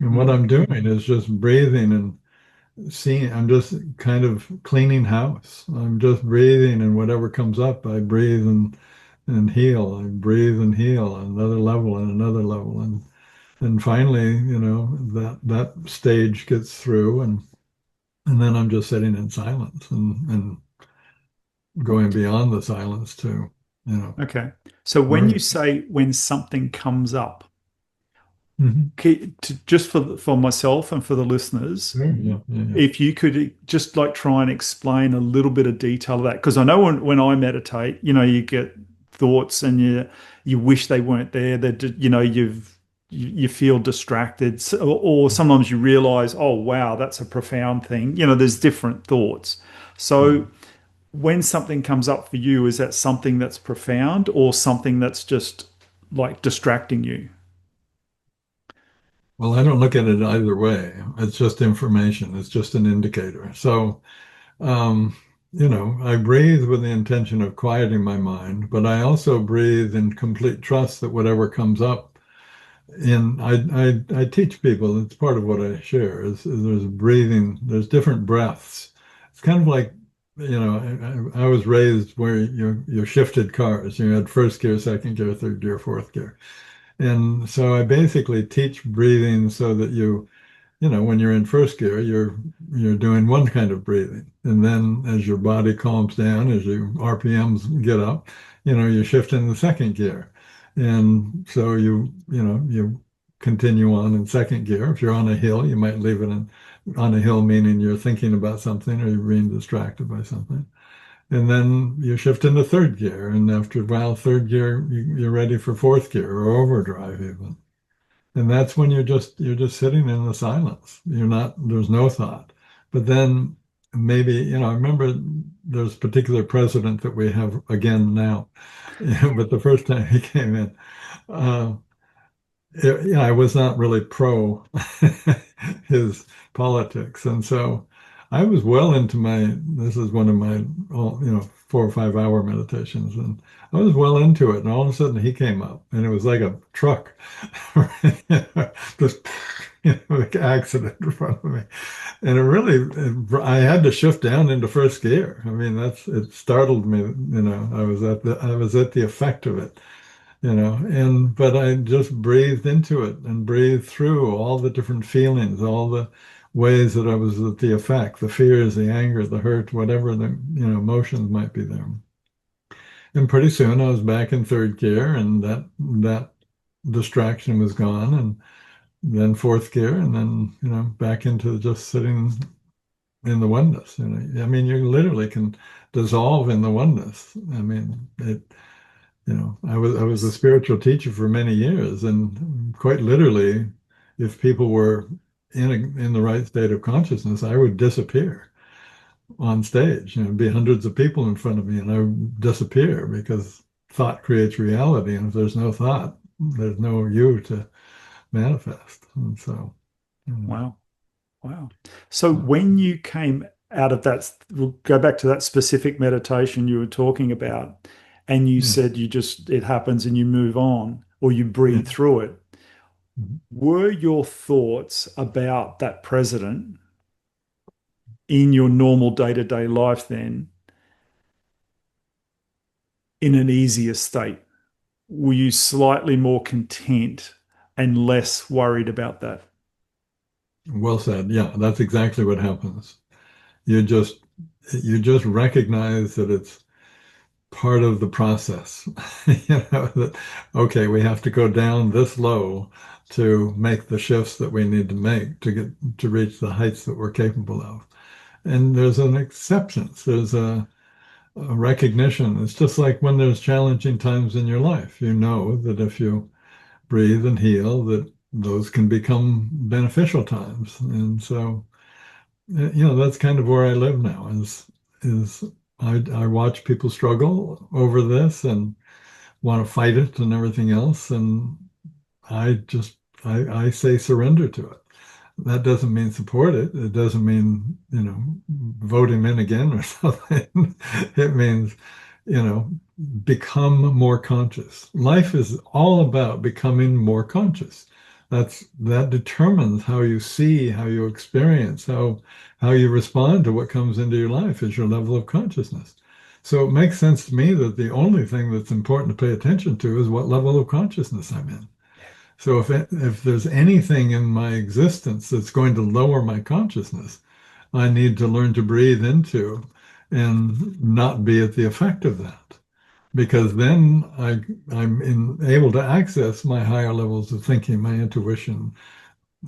And what Mm. I'm doing is just breathing and seeing, I'm just kind of cleaning house. I'm just breathing, and whatever comes up, I breathe and heal. I breathe and heal on another level and another level. And finally, that stage gets through, and then I'm just sitting in silence and going beyond the silence to, you know, Okay. So when you learn. say when something comes up, Mhm. just for myself and for the listeners, Yeah, yeah, yeah, yeah. if you could just like try and explain a little bit of detail of that, because I know when I meditate, you get thoughts and you wish they weren't there. That you feel distracted, or sometimes you realize, oh wow, that's a profound thing. There's different thoughts. Yeah. So when something comes up for you, is that something that's profound or something that's just like distracting you? Well, I don't look at it either way. It's just information. It's just an indicator. So, um, I breathe with the intention of quieting my mind, but I also breathe in complete trust that whatever comes up in, I teach people, it's part of what I share, is there's breathing, there's different breaths. It's kind of like, I was raised where you shifted cars. You had first gear, second gear, third gear, fourth gear. And so I basically teach breathing so that when you're in first gear, you're doing one kind of breathing. And then as your body calms down, as your RPMs get up, you shift in the second gear. And so you continue on in second gear. If you're on a hill, you might leave it on a hill, meaning you're thinking about something or you're being distracted by something. And then you shift into third gear. And after a while, third gear, you're ready for fourth gear or overdrive even. And that's when you're just sitting in the silence. There's no thought. But then maybe, I remember there's a particular president that we have again now. But the first time he came in, uh, I was not really pro his politics. And so I was well into this is one of my, 4 or 5 hour meditations. And I was well into it. And all of a sudden he came up and it was like a truck, just, like accident in front of me. And I had to shift down into first gear. I mean, it startled me, I was at the effect of it, but I just breathed into it and breathed through all the different feelings, all the ways that I was at the effect, the fears, the anger, the hurt, whatever the, emotions might be there. And pretty soon I was back in third gear and that distraction was gone, and then fourth gear, and then, back into just sitting in the oneness. I mean, you literally can dissolve in the oneness. I mean, I was a spiritual teacher for many years, and quite literally, if people were in the right state of consciousness, I would disappear on stage. Be hundreds of people in front of me, and I would disappear because thought creates reality, and if there's no thought, there's no you to manifest. And so, Wow. Wow. So uh, when you came out of that, we'll go back to that specific meditation you were talking about, and you yeah, said it happens and you move on or you yeah. breathe through it. Mhm. Were your thoughts about that president in your normal day-to-day life then in an easier state? Were you slightly more content and less worried about that? Well said. Yeah, that's exactly what happens. You just you just recognize that part of the process. You know, that, okay, we have to go down this low to make the shifts that we need to make to get to reach the heights that we're capable of. And there's an acceptance, there's a recognition. It's just like when there's challenging times in your life, you know that if you breathe and heal, that those can become beneficial times. And so, you know, that's kind of where I live now is I watch people struggle over this and want to fight it and everything else. And I just I say surrender to it. That doesn't mean support it. It doesn't mean, you know, vote him in again or something. It means, you know, become more conscious. Life is all about becoming more conscious. That determines how you see, how you experience, how you respond to what comes into your life is your level of consciousness. So it makes sense to me that the only thing that's important to pay attention to is what level of consciousness I'm in. So if there's anything in my existence that's going to lower my consciousness, I need to learn to breathe into and not be at the effect of that. Because then I'm able to access my higher levels of thinking, my intuition,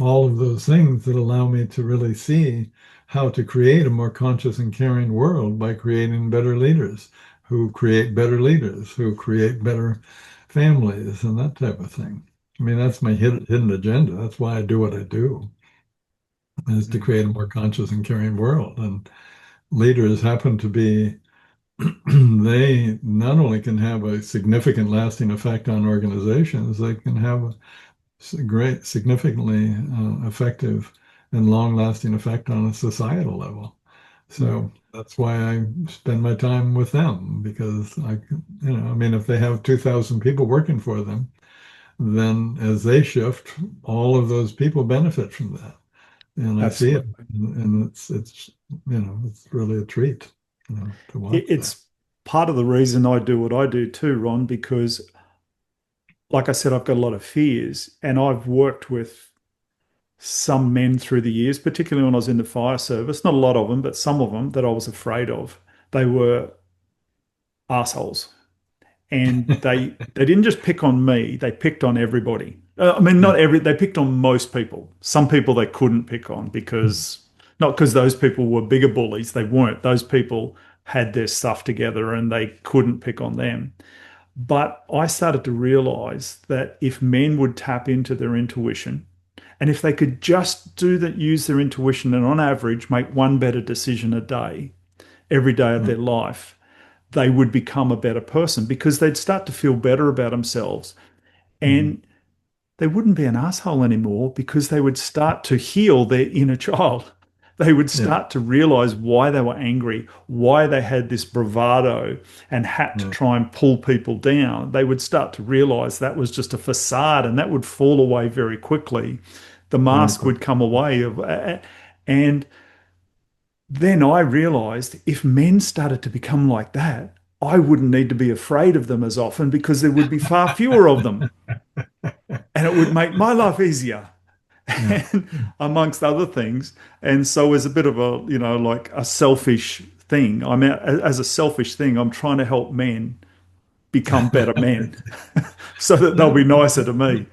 all of those things that allow me to really see how to create a more conscious and caring world by creating better leaders who create better leaders, who create better families and that type of thing. I mean, that's my hidden agenda. That's why I do what I do, is to Mm. create a more conscious and caring world. And leaders happen to be, they not only can have a significant lasting effect on organizations, they can have a great, significantly effective and long lasting effect on a societal level. Mm. So that's why I spend my time with them because you know, I mean, if they have 2,000 people working for them, then as they shift, all of those people benefit from that. And I see it, Absolutely. and it's you know, it's really a treat, you know, to watch that. It's part of the reason I do what I do too, Ron, because like I said, I've got a lot of fears and I've worked with some men through the years, particularly when I was in the fire service, not a lot of them, but some of them that I was afraid of. They were assholes. And they didn't just pick on me, they picked on everybody. I mean, Yeah. not every, they picked on most people. Some people they couldn't pick on because not because those people were bigger bullies, they weren't. Those people had their stuff together and they couldn't pick on them. But I started to realize that if men would tap into their intuition, and if they could just do that, use their intuition and on average make one better decision a day, every day of Mm, their life, they would become a better person because they'd start to feel better about themselves mm, and they wouldn't be an asshole anymore because they would start to heal their inner child. They would yeah. start to realize why they were angry, why they had this bravado and had to Yeah. try and pull people down. They would start to realize that was just a facade and that would fall away very quickly. The Very mask quick. would come away and then I realized if men started to become like that, I wouldn't need to be afraid of them as often because there would be far fewer of them and it would make my life easier. Yeah. And amongst other things. And so as a bit of a, like a selfish thing, I'm out, as a selfish thing, I'm trying to help men become better men so that they'll be nicer to me.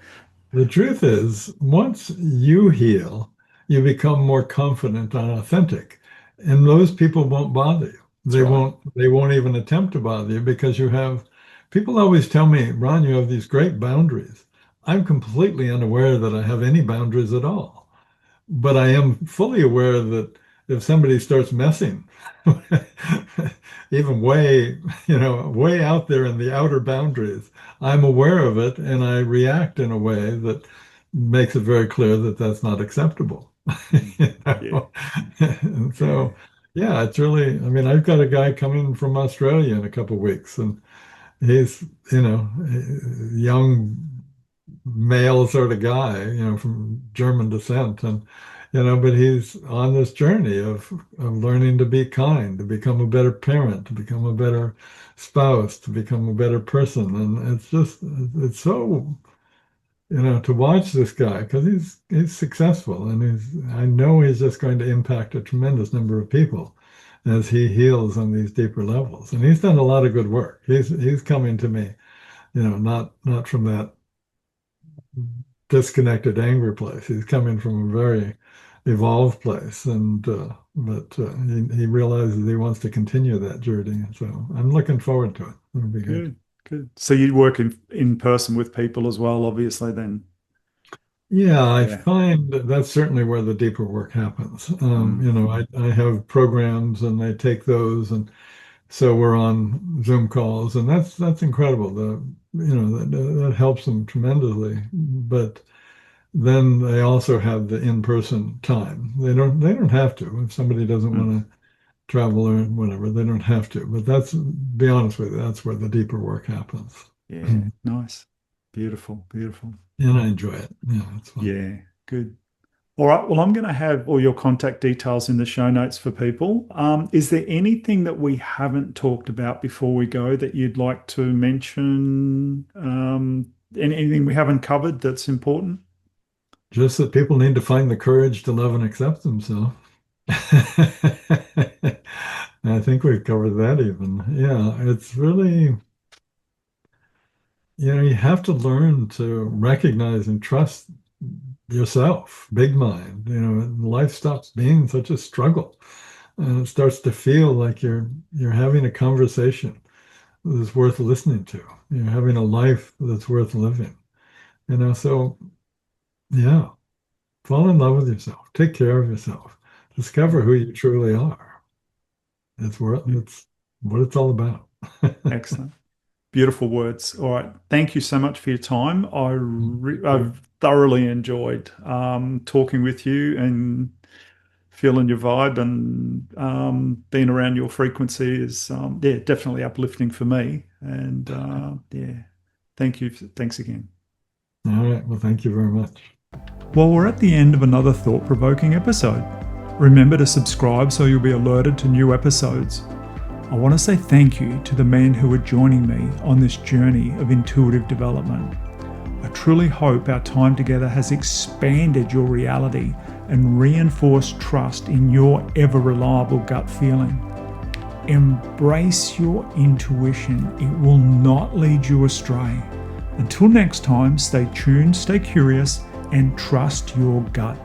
The truth is, once you heal, you become more confident and authentic, and those people won't bother you. That's right. They won't even attempt to bother you because you have people always tell me, Ron, you have these great boundaries. I'm completely unaware that I have any boundaries at all. But I am fully aware that if somebody starts messing, even way, you know, way out there in the outer boundaries, I'm aware of it and I react in a way that makes it very clear that that's not acceptable. Mm. You Yeah. know? And Yeah. so, yeah, it's really, I mean, I've got a guy coming from Australia in a couple of weeks and he's, you know, young male sort of guy, you know, from German descent, and you know, but he's on this journey of learning to be kind, to become a better parent, to become a better spouse, to become a better person, and it's just it's so you know to watch this guy because he's successful and he's I know he's just going to impact a tremendous number of people. as he heals on these deeper levels. And he's done a lot of good work. He's coming to me, not from that disconnected, angry place. He's coming from a very evolved place, and but he realizes he wants to continue that journey. So I'm looking forward to it. It'll be good. Good. So you work in person with people as well, obviously, then. Yeah, I Yeah. find that's certainly where the deeper work happens. Mm. I have programs and I take those, and so we're on Zoom calls, and that's incredible. That helps them tremendously. But then they also have the in-person time. They don't have to. If somebody doesn't Mm. want to travel or whatever, they don't have to. But be honest with you, that's where the deeper work happens. Yeah, And nice. Beautiful, beautiful. I enjoy it. Yeah, it's fun. Yeah, good. All right. Well, I'm going to have all your contact details in the show notes for people. Is there anything that we haven't talked about before we go that you'd like to mention? Anything we haven't covered that's important? Just that people need to find the courage to love and accept themselves. I think we've covered that even. Yeah, it's really, you have to learn to recognize and trust yourself, big mind. Life stops being such a struggle, and it starts to feel like you're having a conversation that's worth listening to. You're having a life that's worth living. So yeah, fall in love with yourself, take care of yourself, discover who you truly are. It's what it's all about. Excellent. Beautiful words. All right. Thank you so much for your time. I've thoroughly enjoyed talking with you and feeling your vibe, and being around your frequency is definitely uplifting for me. And yeah, thank you. Thanks again. All right. Well, thank you very much. Well, we're at the end of another thought-provoking episode. Remember to subscribe so you'll be alerted to new episodes. I want to say thank you to the men who are joining me on this journey of intuitive development. I truly hope our time together has expanded your reality and reinforced trust in your ever-reliable gut feeling. Embrace your intuition. It will not lead you astray. Until next time, stay tuned, stay curious, and trust your gut.